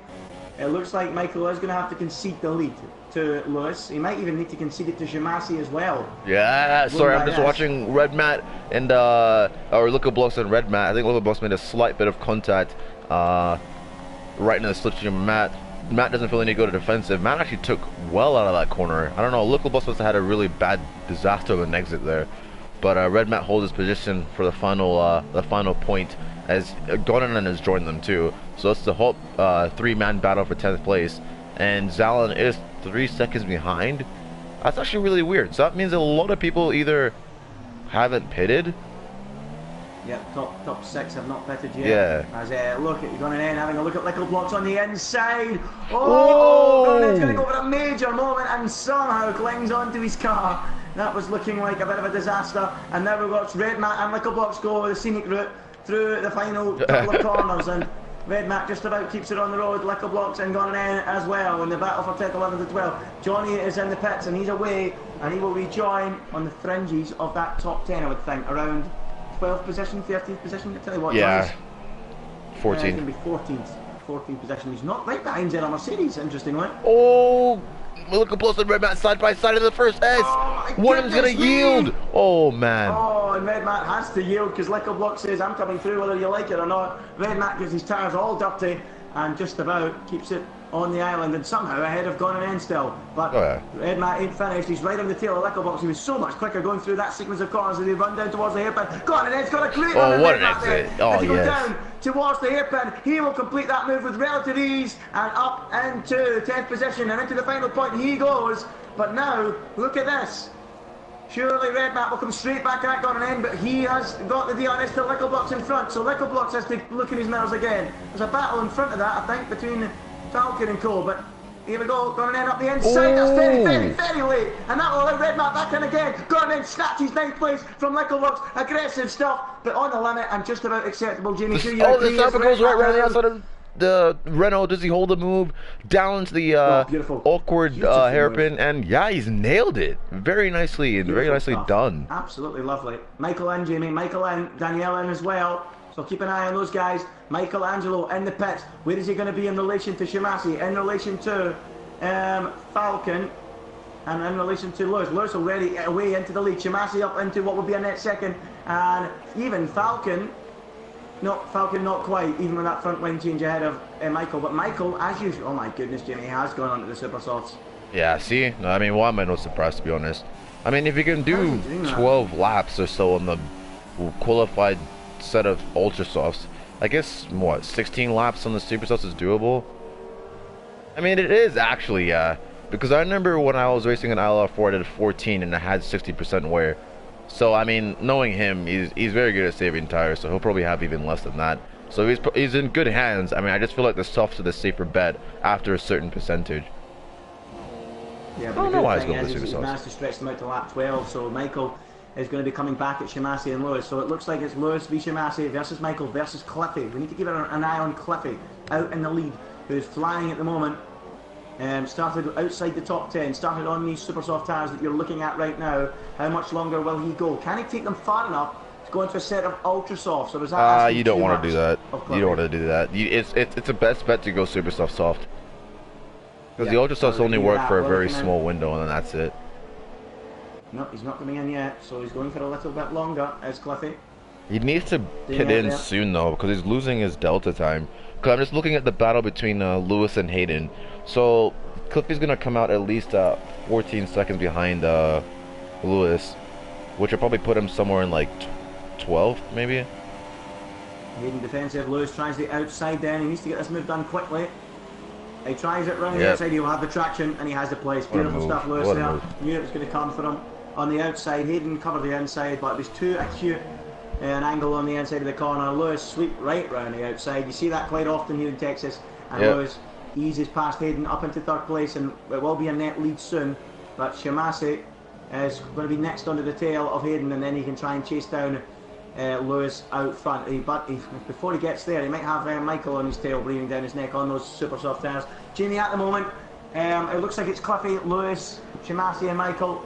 it looks like Michael is going to have to concede the lead to Lewis. He might even need to concede it to Shimasi as well. Yeah, sorry, I'm just watching Red Matt and or Luca Bloss and Red Matt. I think Luca Bloss made a slight bit of contact right in the slipstream of Matt. Matt doesn't feel any go to defensive. Matt actually took well out of that corner. I don't know, Luca Bloss must have had a really bad disaster of an exit there. But Red Matt holds his position for the final point, as Gonanen has joined them too. So it's the whole 3-man battle for 10th place, and Zalin is 3 seconds behind. That's actually really weird. So that means a lot of people either haven't pitted. Yeah, top 6 have not pitted yet. Yeah. As look at Gonanen having a look at Little Blocks on the inside. Oh, Gonanen's going to go for a major moment and somehow clings onto his car. That was looking like a bit of a disaster, and now we watch Red Matt and Little Blocks go the scenic route through the final couple of corners, and Red Matt just about keeps it on the road. Little Blocks and Gonanen as well in the battle for 10th, 11th and 12th. Johnny is in the pits and he's away, and he will rejoin on the fringes of that top 10, I would think, around 12th position, 13th position. I tell you what, yeah, 14th. He's going to be 14th position. He's not right behind Zero Mercedes, interestingly. Oh, Luca Bloss and Red Matt side by side in the first S. One of them's going to yield. Oh, man. Oh, and Red Matt has to yield because Little Block says, I'm coming through whether you like it or not. Red Matt gives his tyres all dirty and just about keeps it on the island, and somehow ahead of Gonanen still. But Red Matt ain't finished. He's right on the tail of Little Box. He was so much quicker going through that sequence of corners as he run down towards the hairpin. Gonanen's got a great run. Oh, what an exit. As he goes down towards the hairpin, he will complete that move with relative ease and up into 10th position and into the final point he goes. But now, look at this. Surely Red Matt will come straight back at Gonanen, but he has got the DRS to Little Blocks in front, so Little Blocks has to look in his mirrors again. There's a battle in front of that, I think, between Falcon and Co, but here we go, Gonanen up the inside. That's very late, and that will allow Red Matt back in again. Gonanen snatches 9th place from Little Blocks. Aggressive stuff, but on the limit and just about acceptable. Jamie, do you agree? The Serpa goes right around the outside of the Renault. Does he hold the move down to the awkward hairpin? And yeah, he's nailed it very nicely and very nicely done. Absolutely lovely. Michael in, Jamie. Michael in. Danielle in as well. So keep an eye on those guys. Michelangelo in the pits. Where is he going to be in relation to Shimasi? In relation to Falcon? And in relation to Lewis. Lewis already away into the lead. Shimasi up into what would be a net second. And even Falcon, not quite, even with that front wing change ahead of Michael. But Michael, as usual, oh my goodness, Jimmy, has gone on to the super softs. Yeah, see? I mean, why am I not surprised, to be honest? I mean, if you can do 12 laps or so on the qualified set of ultra softs, I guess what, 16 laps on the super softs is doable. I mean, it is actually, yeah, because I remember when I was racing an ILR4, I did 14 and I had 60% wear. So I mean, knowing him, he's very good at saving tires, so he'll probably have even less than that. So he's in good hands. I mean, I just feel like the softs are the safer bet after a certain percentage. Yeah, but I don't know why he's going for the super softs. He's managed to stretch them out to lap 12, so Michael is going to be coming back at Shimasi and Lewis. So it looks like it's Lewis v Shimasi versus Michael versus Cliffy. We need to keep an eye on Cliffy out in the lead, who's flying at the moment. Started outside the top 10, started on these super soft tyres that you're looking at right now. How much longer will he go? Can he take them far enough to go into a set of ultra softs? Or is that you don't want to do that. You don't want to do that. It's the best bet to go super soft. Because the ultra softs only work for a very small window, and then that's it. No, he's not coming in yet, so he's going for a little bit longer as Cliffy. He needs to pit in soon though, because he's losing his delta time. Because I'm just looking at the battle between Lewis and Hayden. So Cliffy's gonna come out at least 14 seconds behind Lewis, which will probably put him somewhere in like 12th, maybe. Hayden defensive. Lewis tries the outside then. He needs to get this move done quickly. He tries it round the outside. He'll have the traction and he has the place. Beautiful stuff, Lewis there. Knew it was going to come for him on the outside. Hayden covered the inside, but it was too acute an angle on the inside of the corner. Lewis sweep right round the outside. You see that quite often here in Texas. And Lewis eases past Hayden up into third place, and it will be a net lead soon. But Shimasi is going to be next under the tail of Hayden, and then he can try and chase down Lewis out front. But before he gets there, he might have Michael on his tail breathing down his neck on those super soft tires. Jamie, at the moment, it looks like it's Cliffy, Lewis, Shimasi and Michael.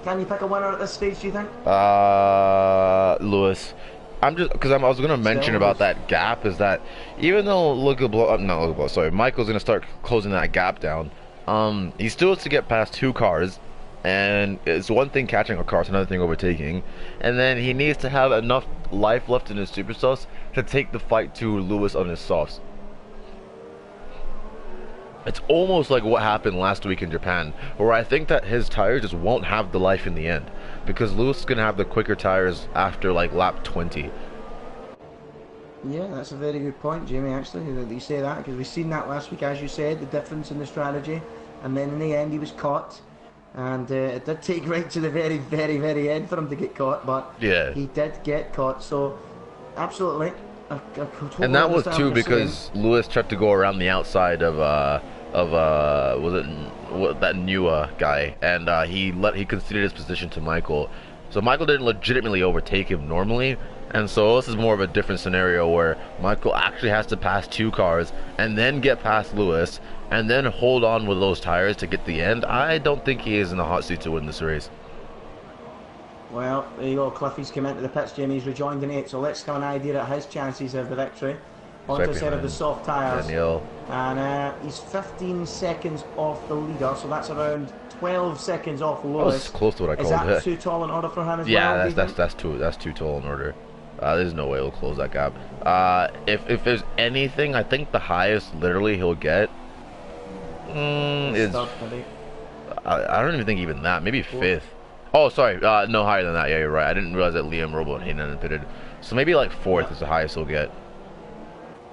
Can you pick a winner at this stage, do you think? Lewis. I'm just, because I was going to mention about that gap, is that even though Michael's going to start closing that gap down, he still has to get past 2 cars. And it's one thing catching a car, it's another thing overtaking. And then he needs to have enough life left in his super softs to take the fight to Lewis on his softs. It's almost like what happened last week in Japan, where I think that his tires just won't have the life in the end, because Lewis is going to have the quicker tires after like lap 20. Yeah, that's a very good point, Jamie, actually, that you say that, because we've seen that last week, as you said, the difference in the strategy. And then in the end he was caught. And it did take right to the very, very, very end for him to get caught, but he did get caught. So, absolutely. Totally, and that was too because Lewis tried to go around the outside of that new guy, and he conceded his position to Michael. So Michael didn't legitimately overtake him normally, and so this is more of a different scenario where Michael actually has to pass 2 cars and then get past Lewis, and then hold on with those tires to get the end. I don't think he is in the hot seat to win this race. Well, there you go. Cliffy's come into the pits, Jamie. He's rejoined in 8, so let's have an idea of his chances of the victory. Onto a set of the soft tyres. And he's 15 seconds off the leader, so that's around 12 seconds off Lewis. That's close to what I called it. Is that too tall in order for him as well? Yeah, that's too tall in order. There's no way he'll close that gap. If there's anything, I think the highest literally he'll get is I don't even think even that. Maybe 5th. Oh, sorry. No higher than that. Yeah, you're right. I didn't realize that Liam, Robo, and Hayden hadn't pitted. So maybe like 4th is the highest he'll get.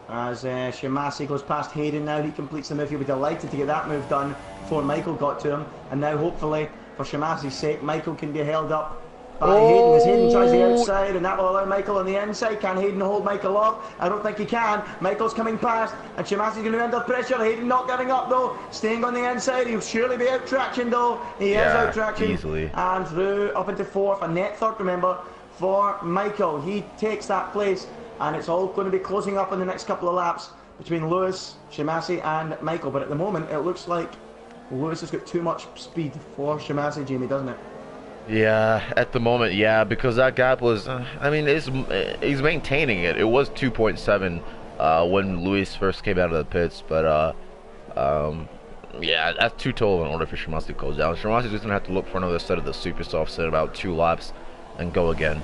As Shimasi goes past Hayden now, he completes the move. He'll be delighted to get that move done before Michael got to him. And now, hopefully, for Shimasi's sake, Michael can be held up by Hayden as Hayden tries the outside, and that will allow Michael on the inside. Can Hayden hold Michael off? I don't think he can. Michael's coming past, and Shimasi's going to be under pressure. Hayden not giving up though, staying on the inside. He'll surely be out traction though. He is out traction easily. And through up into 4th, a net 3rd, remember, for Michael. He takes that place, and it's all going to be closing up in the next couple of laps between Lewis, Shimasi and Michael. But at the moment it looks like Lewis has got too much speed for Shimasi, Jamie, doesn't it? Yeah, at the moment, yeah, because that gap was, I mean, he's maintaining it. It was 2.7 when Luis first came out of the pits, but yeah, that's too tall in order for Shimasi to close down. Shimasi's just gonna have to look for another set of the super softs in about 2 laps and go again.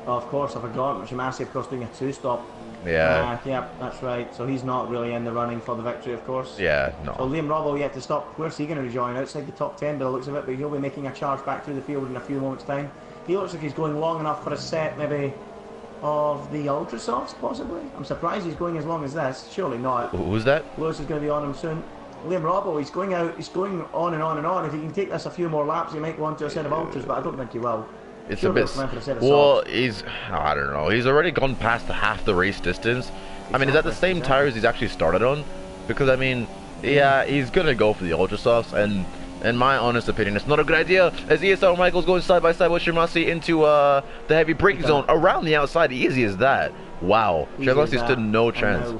Oh, of course, I forgot. Shimasi, of course, doing a 2-stop. Yeah. Yeah, that's right. So he's not really in the running for the victory, of course. Yeah, no. So Liam Robbo yet to stop. Where's he going to rejoin? Outside the top 10 by the looks of it, but he'll be making a charge back through the field in a few moments' time. He looks like he's going long enough for a set, maybe, of the Ultra Softs, possibly. I'm surprised he's going as long as this. Surely not. Who's that? Lewis is going to be on him soon. Liam Robbo, he's going out. He's going on and on and on. If he can take this a few more laps, he might go on to a set of Ultras, but I don't think he will. It's a bit. Well, I don't know. He's already gone past half the race distance. I mean, is that the same tires he's actually started on? Because I mean, yeah, he's gonna go for the Ultra Softs, and in my honest opinion, it's not a good idea. As ESR Michael's going side by side with Shimasi into the heavy braking zone around the outside, easy as that. Wow, Shimasi stood no chance.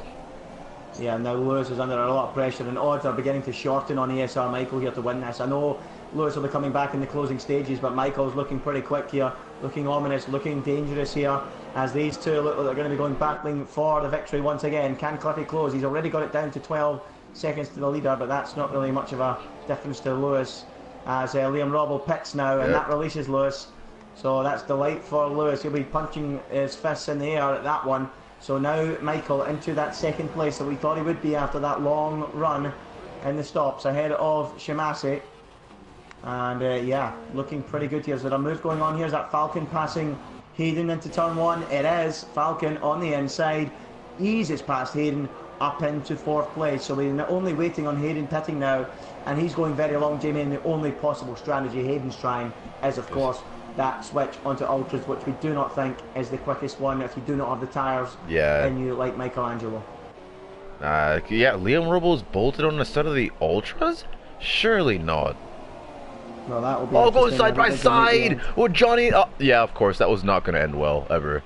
Yeah, now Lewis is under a lot of pressure, and odds are beginning to shorten on ESR Michael here to win this. I know Lewis will be coming back in the closing stages, but Michael's looking pretty quick here, looking ominous, looking dangerous here, as these two look like they're going to be going battling for the victory once again. Can Cliffy close? He's already got it down to 12 seconds to the leader, but that's not really much of a difference to Lewis, as Liam Robbo pits now, and that releases Lewis. So that's delight for Lewis. He'll be punching his fists in the air at that one. So now Michael into that second place that we thought he would be after that long run in the stops, ahead of Shimasi. And yeah, looking pretty good here. Is there a move going on here? Is that Falcon passing Hayden into turn one? It is. Falcon on the inside eases past Hayden up into fourth place. So we're only waiting on Hayden pitting now, and he's going very long, Jamie, and the only possible strategy Hayden's trying is, of course, that switch onto ultras, which we do not think is the quickest one if you do not have the tyres in you like Michelangelo. Yeah, Liam Robles bolted on the side of the ultras? Surely not. Well, that will be. Oh, going side by side with Johnny. Oh, yeah, of course, that was not going to end well ever.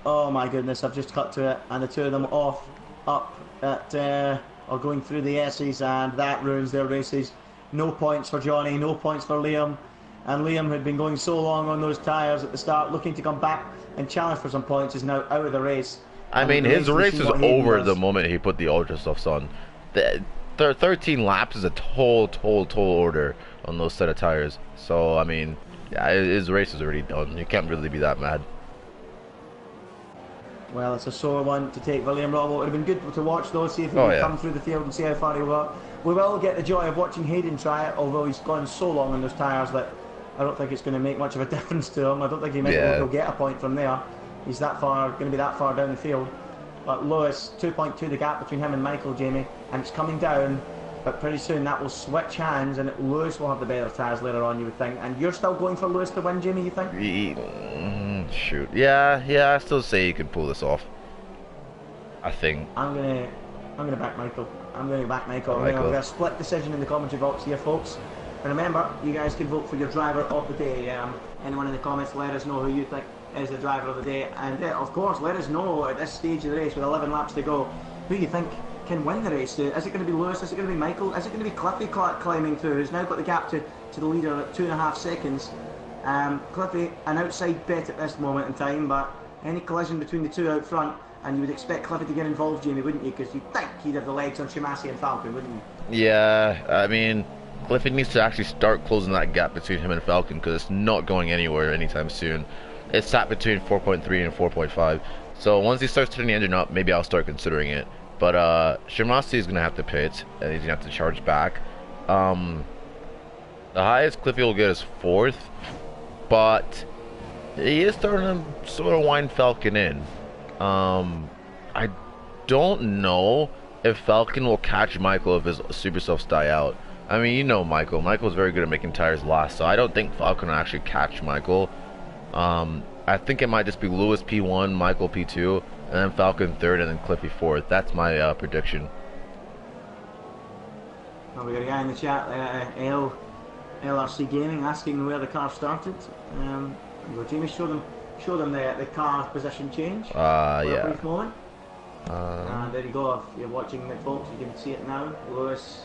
Oh my goodness, I've just cut to it, and the two of them up at or going through the S's, and that ruins their races. No points for Johnny, no points for Liam. And Liam had been going so long on those tyres at the start, looking to come back and challenge for some points, is now out of the race. I mean, his race is over the moment he put the ultra stuffs on. The 13 laps is a tall order on those set of tires. So, I mean, yeah, his race is already done. You can't really be that mad. Well, it's a sore one to take William Robbo. It would have been good to watch though, see if he can come through the field and see how far he'll go. We will get the joy of watching Hayden try it, although he's gone so long on those tyres that I don't think it's going to make much of a difference to him. I don't think he'll get a point from there. He's going to be that far down the field. But Lewis, 2.2 the gap between him and Michael, Jamie, and it's coming down. But pretty soon that will switch hands, and Lewis will have the better tyres later on, you would think. And you're still going for Lewis to win, Jamie, you think? Shoot. Yeah, I still say he could pull this off. I think. I'm gonna back Michael. I'm going to back Michael. We're going to have a split decision in the commentary box here, folks. And remember, you guys can vote for your driver of the day. Anyone in the comments, let us know who you think is the driver of the day. And of course, let us know at this stage of the race with 11 laps to go, who you think can win the race. Is it going to be Lewis? Is it going to be Michael? Is it going to be Cliffy climbing through, who's now got the gap to the leader at 2.5 seconds? Cliffy, an outside bet at this moment in time, but any collision between the two out front, and you would expect Cliffy to get involved, Jamie, wouldn't you? Because you'd think he'd have the legs on Shimasi and Falcon, wouldn't you? Yeah, I mean, Cliffy needs to actually start closing that gap between him and Falcon, because it's not going anywhere anytime soon. It's sat between 4.3 and 4.5. So once he starts turning the engine up, maybe I'll start considering it. But Shimasi is going to have to pit, and he's going to have to charge back. The highest Cliffy will get is 4th, but he is starting to sort of wind Falcon in. I don't know if Falcon will catch Michael if his super softs die out. I mean, you know Michael. Michael's very good at making tires last, so I don't think Falcon will actually catch Michael. I think it might just be Lewis P1, Michael P2, and then Falcon 3rd, and then Cliffy 4th. That's my prediction. Well, we got a guy in the chat, LRC Gaming, asking where the car started. Jamie, show them the car position change for a brief moment. And there you go. If you're watching it, folks, you can see it now. Lewis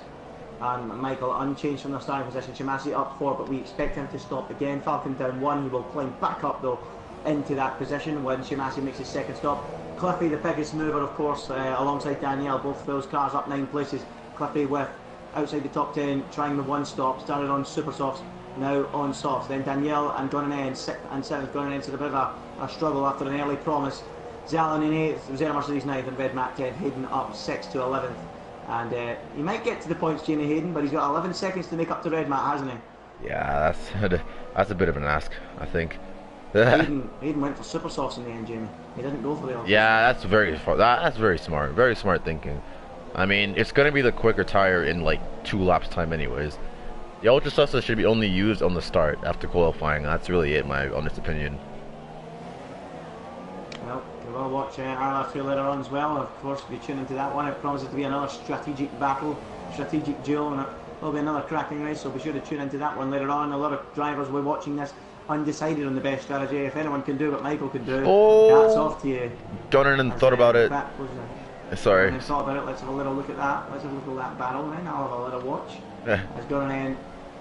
and Michael unchanged from their starting position. Shimasi up 4, but we expect him to stop again. Falcon down 1. He will climb back up though into that position when Shimasi makes his second stop. Cliffy, the biggest mover, of course, alongside Danielle. Both of those cars up 9 places. Cliffy with outside the top 10, trying the 1 stop. Started on super softs, now on softs. Then Danielle and Gonanen in 6th and 7th. Gonanen to a bit of a struggle after an early promise. Zalin in 8th, Zera Mercedes 9th, and Red Mac 10th. Hayden up 6th to 11th. And he might get to the points, Jamie Hayden, but he's got 11 seconds to make up to Red Mat, hasn't he? Yeah, that's a bit of an ask, I think. Hayden went for super softs in the end, Jamie. He didn't go for the ultra. Yeah, that's very smart. Very smart thinking. I mean, it's going to be the quicker tire in like 2 laps time anyways. The ultra softs should be only used on the start after qualifying. That's really it, my honest opinion. Well, we will watch ILR2 later on as well. Of course, we tune into that one. It promises to be another strategic battle, strategic duel, and it will be another cracking race, so be sure to tune into that one later on. A lot of drivers will be watching this undecided on the best strategy. If anyone can do what Michael can do, hats off to you. Donovan thought about it. Sorry. Thought about it. Let's have a little look at that. Let's have a look at that battle then. I'll have a little watch. As Gonanen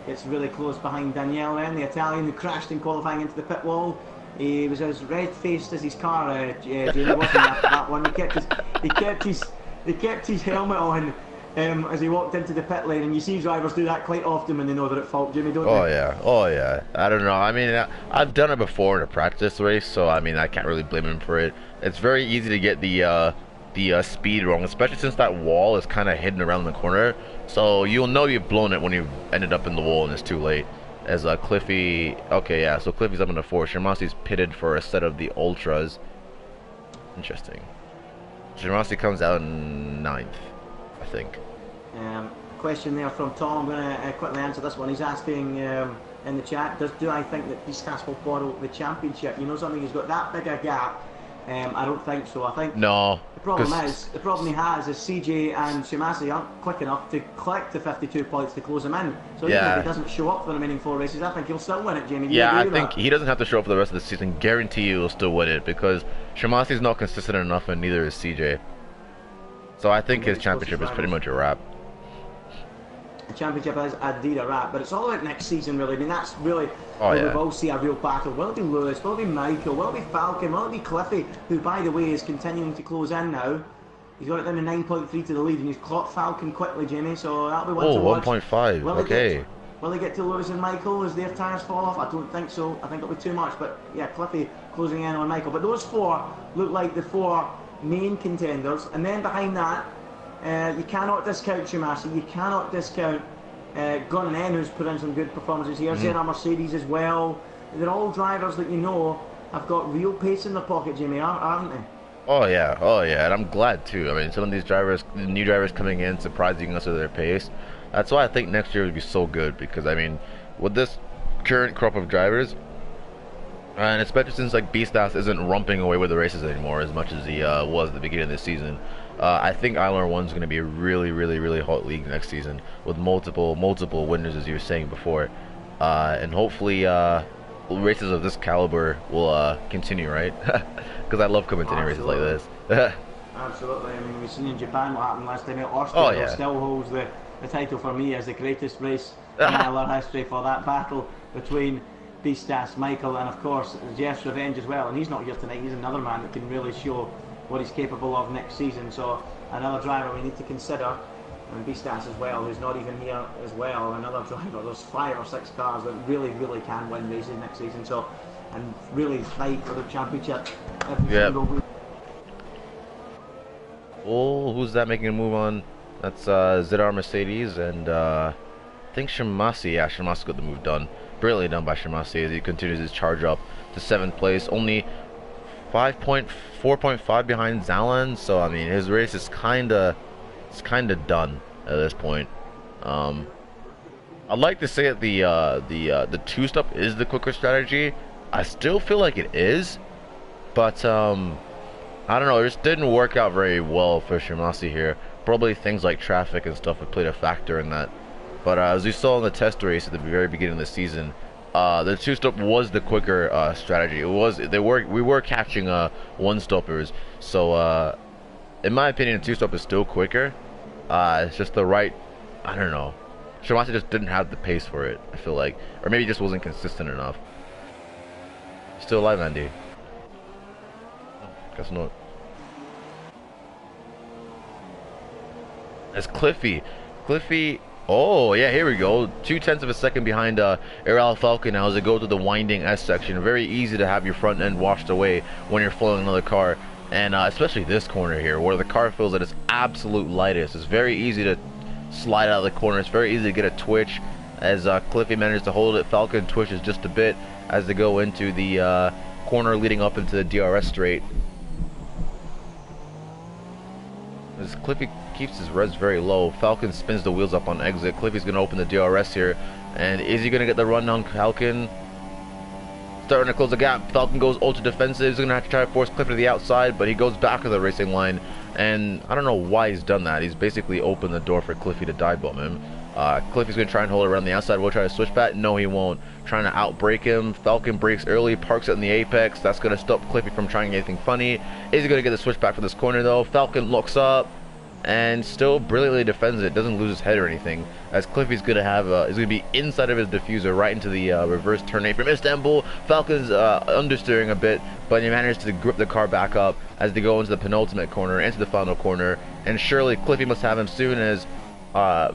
gets really close behind Danielle then, the Italian who crashed in qualifying into the pit wall. He was as red-faced as his car, Jamie, wasn't that one. He kept his helmet on as he walked into the pit lane, and you see drivers do that quite often when they know they're at fault, Jimmy, don't Oh they? yeah, oh yeah. I don't know. I mean, I've done it before in a practice race, so I mean, I can't really blame him for it. It's very easy to get the speed wrong, especially since that wall is kind of hidden around the corner. So you'll know you've blown it when you've ended up in the wall and it's too late. As Cliffy, okay, yeah. So Cliffy's up in the 4. Shimasi's pitted for a set of the ultras. Interesting. Shimasi comes out in 9th, I think. Question there from Tom. I'm going to quickly answer this one. He's asking in the chat, do I think that Pistas will borrow the championship? You know something, he's got that big a gap. I don't think so. I think no. The problem he has is CJ and Shimasi aren't quick enough to collect the 52 points to close him in. So even if he doesn't show up for the remaining 4 races, I think he'll still win it, Jamie. Yeah, I think he doesn't have to show up for the rest of the season. Guarantee you he'll still win it because Shimasi's not consistent enough, and neither is CJ. So I think his championship is pretty much a wrap. The championship is indeed a wrap, but it's all about next season, really. I mean, that's really where we will see a real battle. Will it be Lewis? Will it be Michael? Will it be Falcon? Will it be Cliffy, who, by the way, is continuing to close in now? He's got it down to 9.3 to the lead, and he's caught Falcon quickly, Jamie, so that'll be one to watch. 1.5, okay. Will they get to Lewis and Michael as their tyres fall off? I don't think so. I think it'll be too much, but yeah, Cliffy closing in on Michael. But those 4 look like the 4 main contenders, and then behind that, you cannot discount Shimasi, you cannot discount Gunn and N, who's put in some good performances here. ZR Mercedes as well. They're all drivers that you know have got real pace in their pocket, Jimmy, aren't they? Oh yeah, and I'm glad too. I mean, some of these drivers, the new drivers coming in, surprising us with their pace. That's why I think next year would be so good, because I mean, with this current crop of drivers, and especially since like Pistas isn't romping away with the races anymore as much as he was at the beginning of the season, I think ILR1 is going to be a really hot league next season with multiple winners, as you were saying before, and hopefully races of this caliber will continue, right? Because I love commentating races like this. Absolutely. I mean, we've seen in Japan what happened last time. Austria still holds the title for me as the greatest race in ILR history for that battle between Pistas, Michael, and of course Jeff's revenge as well. And he's not here tonight. He's another man that can really show what he's capable of next season. So another driver we need to consider, and Pistas as well, who's not even here as well. Another driver. There's 5 or 6 cars that really can win races next season. So, and really fight for the championship every single week. Oh, who's that making a move on? That's ZR Mercedes and I think Shimasi. Yeah, Shimasi got the move done. Brilliantly done by Shimasi as he continues his charge up to 7th place. Only 4.5 behind Zalan. So I mean, his race is kinda done at this point. I'd like to say that the 2-stop is the quicker strategy. I still feel like it is, but I don't know, it just didn't work out very well for Shimasi here. Probably things like traffic and stuff have played a factor in that. But as we saw in the test race at the very beginning of the season, the 2-stop was the quicker strategy. We were catching 1-stoppers. So in my opinion, the 2-stop is still quicker. It's just the right, I don't know. Shimasi just didn't have the pace for it, I feel like. Or maybe just wasn't consistent enough. Still alive, Andy? Guess not. It's Cliffy. Oh yeah, here we go. 0.2 of a second behind Aral Falcon now as they go to the winding S section. Very easy to have your front end washed away when you're following another car, and especially this corner here where the car feels at its absolute lightest. It's very easy to slide out of the corner. It's very easy to get a twitch as Cliffy manages to hold it. Falcon twitches just a bit as they go into the corner leading up into the DRS straight. As Cliffy keeps his res very low, Falcon spins the wheels up on exit. Cliffy's going to open the DRS here, and is he going to get the run on Falcon? Starting to close the gap. Falcon goes ultra defensive. He's going to have to try to force Cliffy to the outside, but he goes back to the racing line, and I don't know why he's done that. He's basically opened the door for Cliffy to dive bomb him. Cliffy's going to try and hold it around the outside. We'll try to switch back. No, he won't. Trying to outbrake him. Falcon brakes early, parks it in the apex. That's going to stop Cliffy from trying anything funny. Is he going to get the switch back for this corner, though? Falcon looks up and still brilliantly defends it. Doesn't lose his head or anything. As Cliffy's going to have, is going to be inside of his diffuser right into the reverse turn 8 from Istanbul. Falcon's understeering a bit, but he manages to grip the car back up as they go into the penultimate corner, into the final corner. And surely Cliffy must have him soon as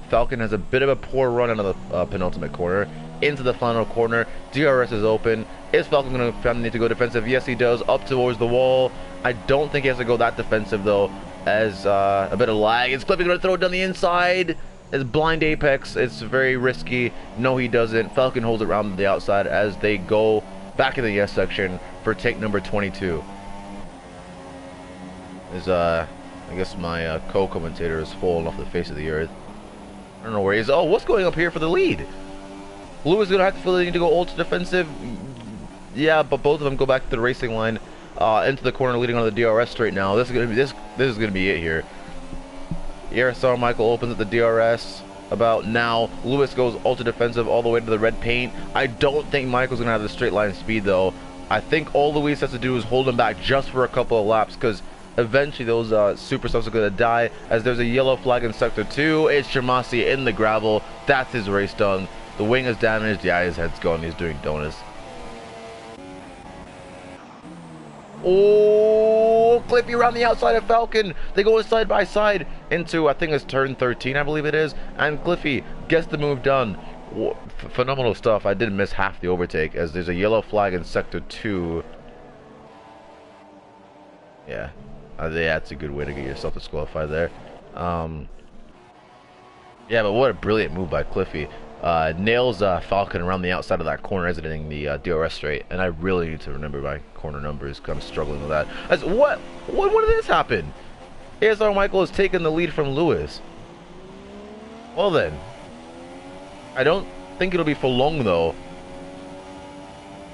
Falcon has a bit of a poor run out of the penultimate corner into the final corner. DRS is open. Is Falcon going to need to go defensive? Yes, he does. Up towards the wall. I don't think he has to go that defensive, though, as a bit of lag. Is Cliffy going to throw it down the inside? It's blind apex. It's very risky. No, he doesn't. Falcon holds it around the outside as they go back in the yes section for take number 22. I guess my co-commentator has fallen off the face of the earth. I don't know where he is. Oh, what's going up here for the lead? Lewis is going to have to feel the need to go ultra defensive. Yeah, but both of them go back to the racing line into the corner leading on the DRS straight now. This is going to be this is going to be it here. ESR Michael opens at the DRS about now. Lewis goes ultra defensive all the way to the red paint. I don't think Michael's going to have the straight line speed, though. I think all Lewis has to do is hold him back just for a couple of laps, because eventually those super subs are going to die, as there's a yellow flag in sector 2. It's Shamasi in the gravel. That's his race done. The wing is damaged. Yeah, his head's gone. He's doing donuts. Oh, Cliffy around the outside of Falcon. They go side by side into, I think it's turn 13, I believe it is. And Cliffy gets the move done. Phenomenal stuff. I did miss half the overtake, as there's a yellow flag in sector 2. Yeah, that's a good way to get yourself disqualified there. Yeah, but what a brilliant move by Cliffy. Nails Falcon around the outside of that corner, exiting the DRS straight. And I really need to remember my corner numbers, because I'm struggling with that. When did this happen? ASR Michael has taken the lead from Lewis. Well then, I don't think it'll be for long, though,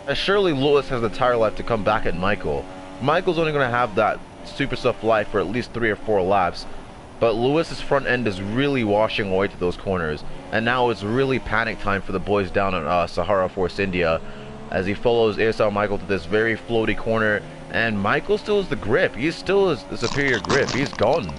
as surely Lewis has the tire life to come back at Michael. Michael's only going to have that super soft life for at least 3 or 4 laps. But Lewis's front end is really washing away to those corners. And now it's really panic time for the boys down in Sahara Force India, as he follows ASR Michael to this very floaty corner. And Michael still has the grip. He still has the superior grip. He's gone.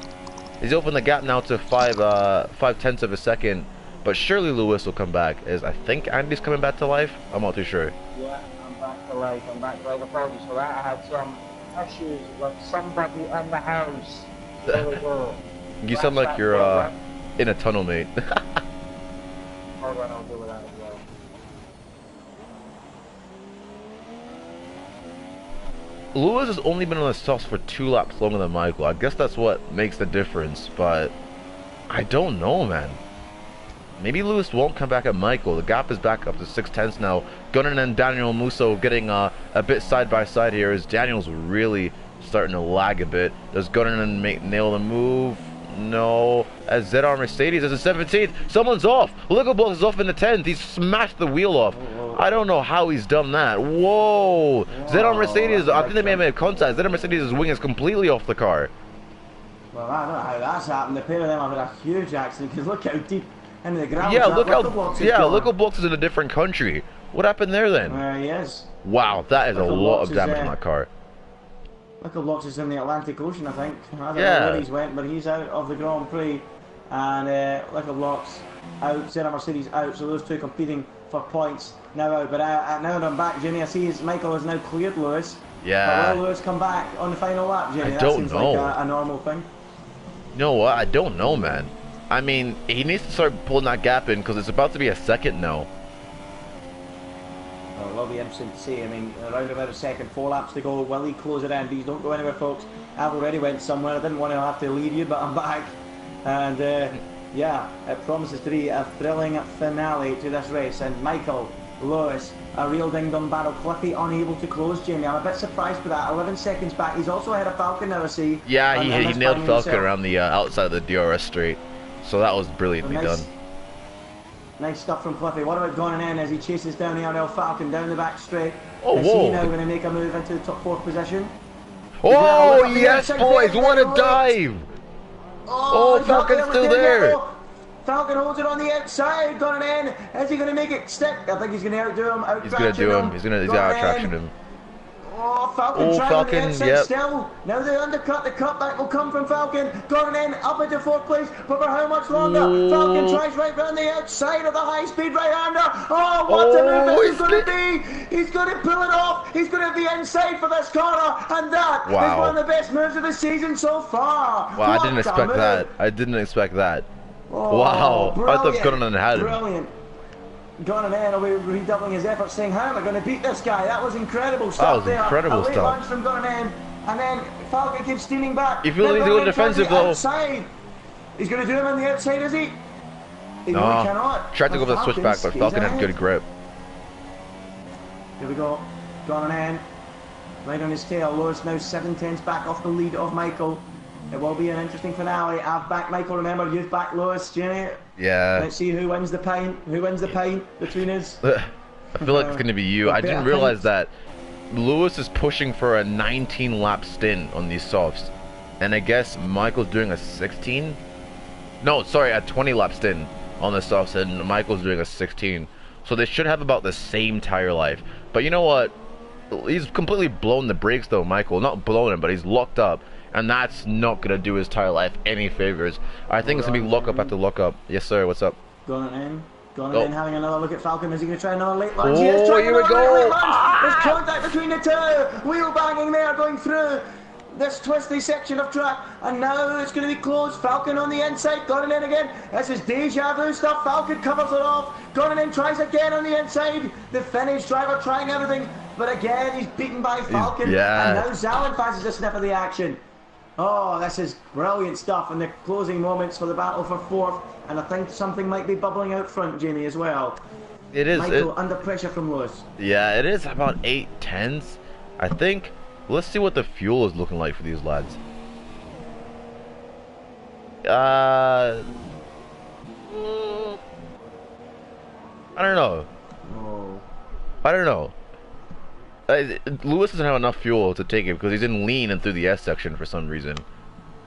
He's opened the gap now to 5/10 of a second. But surely Lewis will come back, as I think Andy's coming back to life. I'm not too sure. Yeah, I'm back to life. I'm back to life. Apologies for that. I had some issues with somebody in the house. There we go. You sound like you're in a tunnel, mate. Hold on, I'll deal with that as well. Lewis has only been on the softs for 2 laps longer than Michael. I guess that's what makes the difference, but I don't know, man. Maybe Lewis won't come back at Michael. The gap is back up to 6/10 now. Gunnan and Daniel Musso getting a bit side by side here, as Daniel's really starting to lag a bit. Does Gunnan nail the move? No. As ZR Mercedes is the 17th. Someone's off. Lickleblocks is off in the 10th. He's smashed the wheel off. I don't know how he's done that. Whoa. ZR Mercedes, I think they may have made contact. ZR Mercedes' wing is completely off the car. Well, I don't know how that's happened. The pair of them have had a huge accident, because look how deep into the ground. Yeah, look how. Yeah, Lickleblocks is in a different country. What happened there then? There he is. Wow, that is a lot of damage on that car. Lickleblocks is in the Atlantic Ocean, I think. I don't know where he's went, but he's out of the Grand Prix. And Lickleblocks out, ZR Mercedes out, so those two competing for points now out. But now that I'm back, Jimmy, I see Michael has now cleared Lewis. Yeah. But will Lewis come back on the final lap, Jimmy? That seems like a normal thing. You know what? I don't know, man. I mean, he needs to start pulling that gap in, because it's about to be a second now. Well, it will be interesting to see. I mean, around about a second, 4 laps to go. Will he close it in? Please don't go anywhere, folks. I've already went somewhere. I didn't want to have to leave you, but I'm back. And yeah, it promises to be a thrilling finale to this race. And Michael, Lewis, a real ding-dong battle. Cliffy unable to close, Jamie. I'm a bit surprised by that. 11 seconds back. He's also ahead of Falcon now, I see. Yeah, he nailed Falcon around the outside of the DRS straight. So that was brilliantly done. Nice stuff from Cliffy. What about Gunnan in as he chases down the RL Falcon down the back straight? Oh, is whoa. he now going to make a move into the top 4th position? Oh, yes, boys. What a dive. Oh, Falcon's still there. Falcon holds it on the outside. Gunnan in. Is he going to make it stick? I think he's going to outdo him. He's going to do him. He's going to out-traction him. Oh, Falcon yep. Still. Now they undercut. The cutback will come from Falcon. Going in, up into 4th place, but for how much longer? Ooh. Falcon tries right round the outside of the high-speed right-hander. Oh, what a move this is going to be. He's going to pull it off. He's going to be inside for this corner, and that is one of the best moves of the season so far. Wow, I didn't expect that. I didn't expect that. Oh, Wow, I thought brilliant. Gunnan had him. Brilliant. Gunnan will be redoubling his efforts, saying, how am I going to beat this guy? That was incredible stuff there. Incredible A late stuff. launch from Gunnan, and then Falcon keeps steaming back. He feels like he's going defensive though. Outside. He's going to do him on the outside, is he? He cannot. Tried to go for the switchback, but Falcon had good grip. Here we go. Gunnan right on his tail. Lewis now 7/10 back off the lead of Michael. It will be an interesting finale. I've backed Michael, remember, you've backed Lewis, Jimmy. Yeah. Let's see who wins the pint. Who wins the pint between us? I feel like it's going to be you. I didn't realize that Lewis is pushing for a 19-lap stint on these softs. And I guess Michael's doing a 16? No, sorry, a 20-lap stint on the softs, and Michael's doing a 16. So they should have about the same tire life. But you know what? He's completely blown the brakes, though, Michael. Not blown him, but he's locked up. And that's not going to do his tire life any favors. I think it's going to be lockup after lockup. Yes, sir. What's up? Gunnan having another look at Falcon. Is he going to try another late launch? He is Oh, trying here we another late go. launch. There's contact between the two. Wheel banging there going through this twisty section of track. And now it's going to be close. Falcon on the inside. Gunnan again. This is deja vu stuff. Falcon covers it off. Gunnan tries again on the inside. The Finnish driver trying everything. But again, he's beaten by Falcon. And now Zalin fancies a sniff of the action. Oh, this is brilliant stuff in the closing moments for the battle for fourth, and I think something might be bubbling out front, Jamie, as well. It is. Michael under pressure from Lewis. Yeah, it is about 8/10s, I think. Let's see what the fuel is looking like for these lads. I don't know. Oh. I don't know. Lewis doesn't have enough fuel to take it because he's in lean and through the S section for some reason.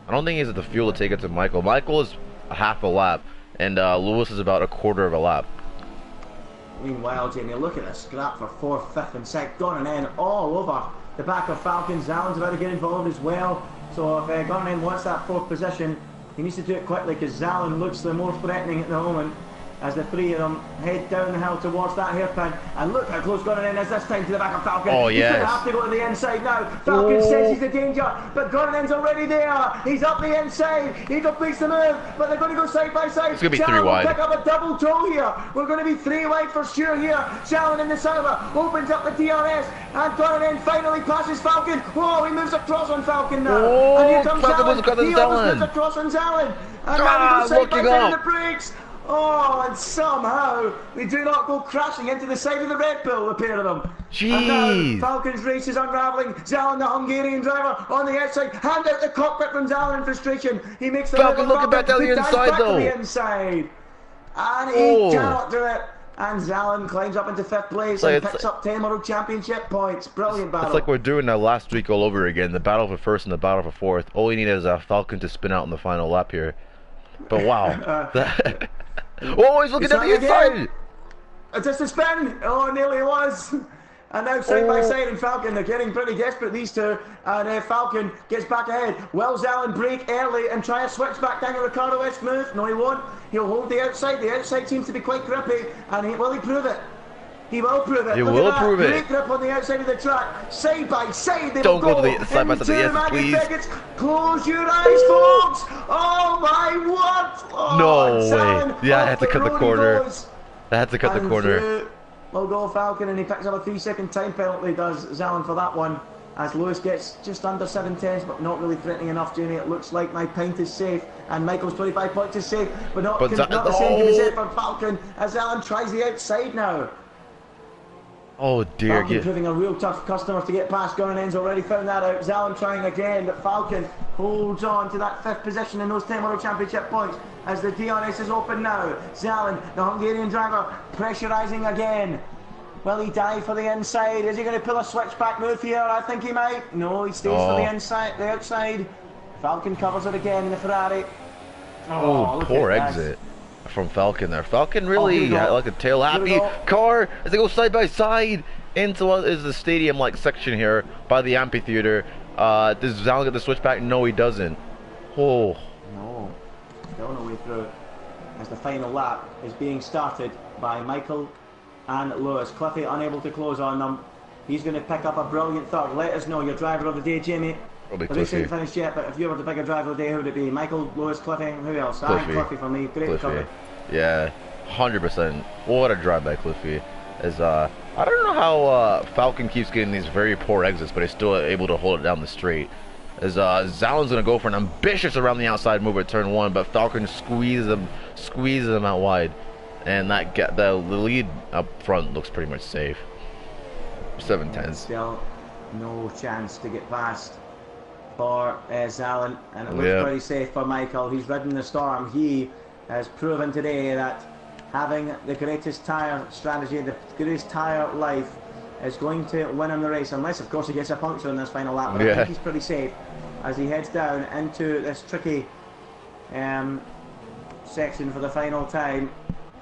I don't think he has the fuel to take it to Michael. Michael is a half a lap, and Lewis is about a quarter of a lap. Meanwhile, Jamie, look at this scrap for fourth, fifth, and sixth. Gunnan all over the back of Falcon. Zalin's about to get involved as well. So if Gunnan wants that fourth position, he needs to do it quickly because Zalin looks the more threatening at the moment. As the three of them head down the hill towards that hairpin. And look how close Gunnan is this time to the back of Falcon. Oh, yes. He's going to have to go to the inside now. Falcon says he's the danger, but Gunnan's already there. He's up the inside. He completes the move, but they're going to go side by side. It's going to be three wide. Pick up a double toe here. We're going to be three wide for sure here. Zalin in the silver opens up the DRS, and Gunnan finally passes Falcon. Oh, he moves across on Falcon now. Oh, and here comes Falcon Zalin. He almost moves across on Zalin. And now he goes side by side in the brakes. Oh, and somehow they do not go crashing into the side of the Red Bull, the pair of them. Jeez. And now Falcon's race is unravelling. Zalin, the Hungarian driver, on the outside. Hand out the cockpit from Zalin in frustration. He makes the Falcon looking back down the inside, though. The inside. And he cannot do it. And Zalin climbs up into fifth place and picks up 10 World Championship points. Brilliant battle. It's like we're doing that last week all over again. The battle for first and the battle for fourth. All we need is a Falcon to spin out in the final lap here. But wow. Oh, he's looking at the inside! Just a spin! Oh, nearly was! And now side by side in Falcon, they're getting pretty desperate, these two. And Falcon gets back ahead. Will Zalin break early and try a switch back down a Ricardo-esque move? No, he won't. He'll hold the outside. The outside seems to be quite grippy. And will he prove it? He will prove it. He will prove it. Great grip on the outside of the track. Side by side, they Don't will go to the side by side. Yes, please. Seconds. Close your eyes, folks. Oh my word! Oh, no way. Yeah, I had to cut the corner. I had to cut the corner. We'll go Falcon, and he picks up a 3-second time penalty. Does Zalin for that one? As Lewis gets just under 7/10, but not really threatening enough, Jamie. It looks like my pint is safe, and Michael's 25 points is safe, but not the same can be said for Falcon. As Zalin tries the outside now. Oh dear. Falcon proving a real tough customer to get past. Gunnan's already found that out. Zalin trying again, but Falcon holds on to that fifth position in those 10 World Championship points as the DRS is open now. Zalin, the Hungarian driver, pressurising again. Will he dive for the inside? Is he going to pull a switchback move here? I think he might. No, he stays for the inside, the outside. Falcon covers it again in the Ferrari. Oh, poor exit from Falcon there. Falcon really had like a tail happy car as they go side by side into what is the stadium like section here by the amphitheater. Does Zalin get the switchback? No, he doesn't. Oh. No. Still no way through as the final lap is being started by Michael and Lewis. Cliffy unable to close on them. He's going to pick up a brilliant third. Let us know your driver of the day, Jamie. Probably The race Cliffy. ain't finished yet, but if you were the bigger driver of the day, who would it be? Michael, Lewis, Cliffy, who else? Cliffy. Cliffy for me. Great recovery. Yeah, 100%. What a drive by Cliffy. Is I don't know how Falcon keeps getting these very poor exits, but he's still able to hold it down the straight. As Zalen's gonna go for an ambitious around the outside move at turn 1, but Falcon squeezes him out wide, and the lead up front looks pretty much safe. 7-10. Still no chance to get past for Zalen, and it looks pretty safe for Michael. He's ridden the storm. He has proven today that having the greatest tyre strategy, the greatest tyre life, is going to win him the race, unless of course he gets a puncture in this final lap. But I think he's pretty safe as he heads down into this tricky section for the final time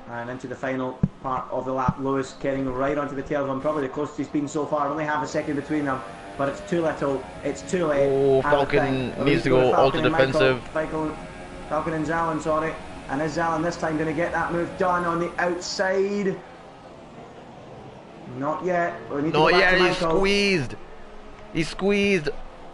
and into the final part of the lap. Lewis getting right onto the tail of him, probably the closest he's been so far, only half a second between them, but it's too little, it's too late. Oh, Falcon needs to go ultra defensive. Falcon and Zalen, sorry. And is Zalen this time going to get that move done on the outside? Not yet. Not yet, he's squeezed. He's squeezed.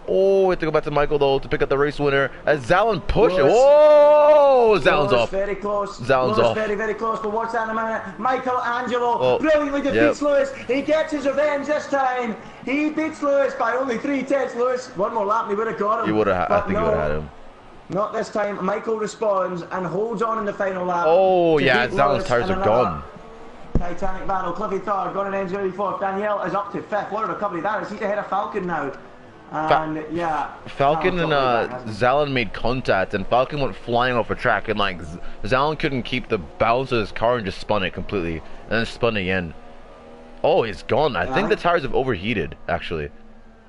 Oh, we have to go back to Michael though to pick up the race winner. As Zalen pushes. Oh, Zalen's off. Very close. Zalen's off. Very, very close. But what's that in a minute? Michelangelo brilliantly defeats Lewis. He gets his revenge this time. He beats Lewis by only 3/10. Lewis, one more lap and he would have got him. He would have. I think he would have had him. Not this time. Michael responds and holds on in the final lap. Oh yeah, Zalen's tires are gone. Titanic battle. Cliffy third, Gordon Ensley fourth. Danielle is up to fifth. What a recovery that is. He's ahead of Falcon now. And Falcon and Zalen made contact, and Falcon went flying off a track, and like Zalen couldn't keep the balance of his car and just spun it completely, and then spun again. Oh, he's gone. I think the tires have overheated, actually.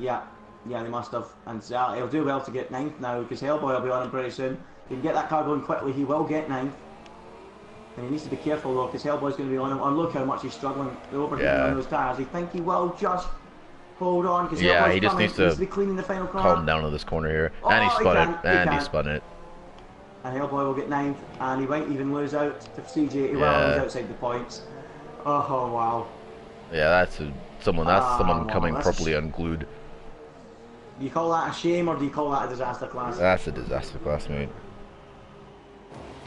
Yeah, they must have. And he'll do well to get 9th now, because Hellboy will be on him pretty soon. If he can get that car going quickly, he will get 9th. And he needs to be careful though, because Hellboy's going to be on him. And look how much he's struggling. The overheating on those tires. I think he will just hold on, because he just needs to be cleaning the final corner. Calm down to this corner here. And he spun it. And he spun it. And Hellboy will get 9th, and he might even lose out to CJ. He will lose outside the points. Oh wow. Yeah, that's someone coming properly unglued. Do you call that a shame, or do you call that a disaster class? That's a disaster class, mate.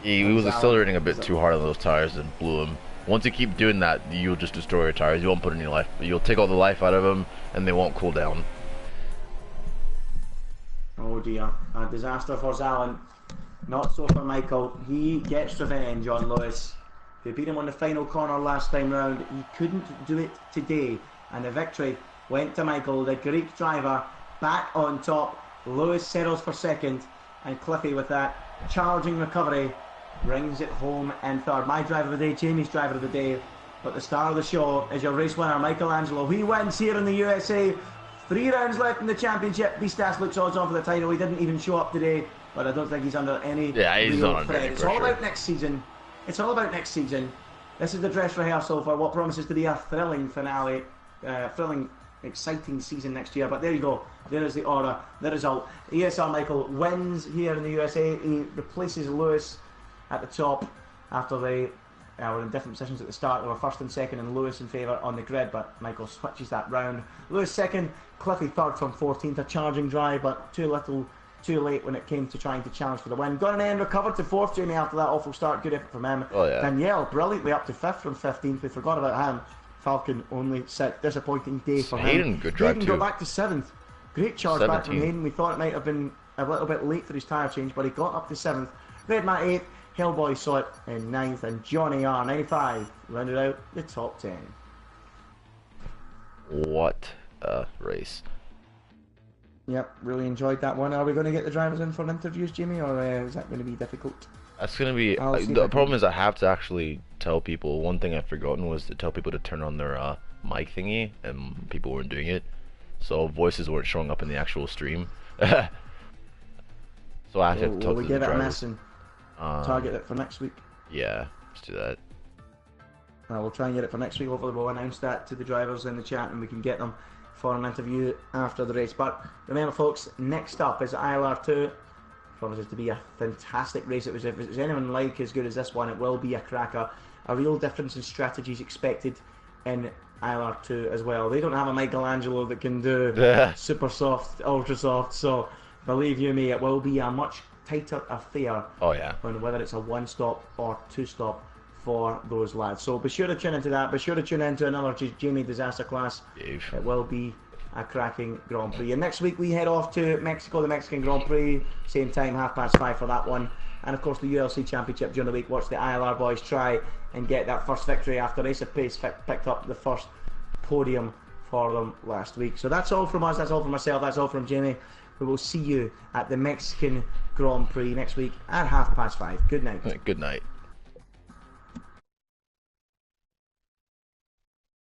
He was accelerating a bit too hard on those tires and blew him. Once you keep doing that, you'll just destroy your tires. You won't put any life. You'll take all the life out of them, and they won't cool down. Oh dear, a disaster for Zalen. Not so for Michael. He gets revenge on Lewis, who beat him on the final corner last time round. He couldn't do it today, and the victory went to Michael, the Greek driver, back on top. Lewis settles for second, and Cliffy, with that charging recovery, brings it home in third. My driver of the day, Jamie's driver of the day, but the star of the show is your race winner, Michelangelo. He wins here in the USA. 3 rounds left in the championship. Beastas looks odds on for the title. He didn't even show up today, but I don't think he's under any real threat. It's all about next season. It's all about next season. This is the dress rehearsal for what promises to be a thrilling finale, thrilling, exciting season next year. But there you go. There is the order, the result. ESR Michael wins here in the USA. He replaces Lewis at the top after they were in different positions at the start. They were first and second, and Lewis in favour on the grid, but Michael switches that round. Lewis second, Cliffy third from 14th. A charging drive, but too late when it came to trying to challenge for the win. Got an end, recovered to 4th, Jamie, after that awful start. Good effort from him. Danielle brilliantly up to 5th from 15th. We forgot about him. Falcon only 6th. Disappointing day for him. Hayden, good drive Hayden too. got back to 7th. Great charge back from Hayden. We thought it might have been a little bit late for his tyre change, but he got up to 7th. Red Matt 8th. Hellboy saw it in 9th, and Johnny R 95 rounded out the top 10. What a race. Yep, really enjoyed that one. Are we going to get the drivers in for interviews, Jimmy, or is that going to be difficult? That's going to be... the problem is I have to actually tell people. One thing I've forgotten was to tell people to turn on their mic thingy, and people weren't doing it. So voices weren't showing up in the actual stream. So I have to talk to the drivers. Will we give it a miss and target it for next week? Yeah, let's do that. We'll try and get it for next week. Hopefully we'll announce that to the drivers in the chat, and we can get them for an interview after the race. But remember, folks, next up is ILR2. Promises to be a fantastic race. If it's anyone like as good as this one, it will be a cracker. A real difference in strategies expected in ILR2 as well. They don't have a Michelangelo that can do super soft, ultra soft, so believe you me, it will be a much tighter affair. Oh yeah. Whether it's a 1-stop or 2-stop for those lads. So be sure to tune into that. Be sure to tune into another Jamie Disaster class. It will be a cracking Grand Prix. And next week we head off to Mexico, the Mexican Grand Prix. Same time, 5:30 for that one. And of course the ULC Championship during the week. Watch the ILR boys try and get that first victory after Race of Pace picked up the first podium for them last week. So that's all from us. That's all from myself. That's all from Jamie. We will see you at the Mexican Grand Prix next week at 5:30. Good night. Good night.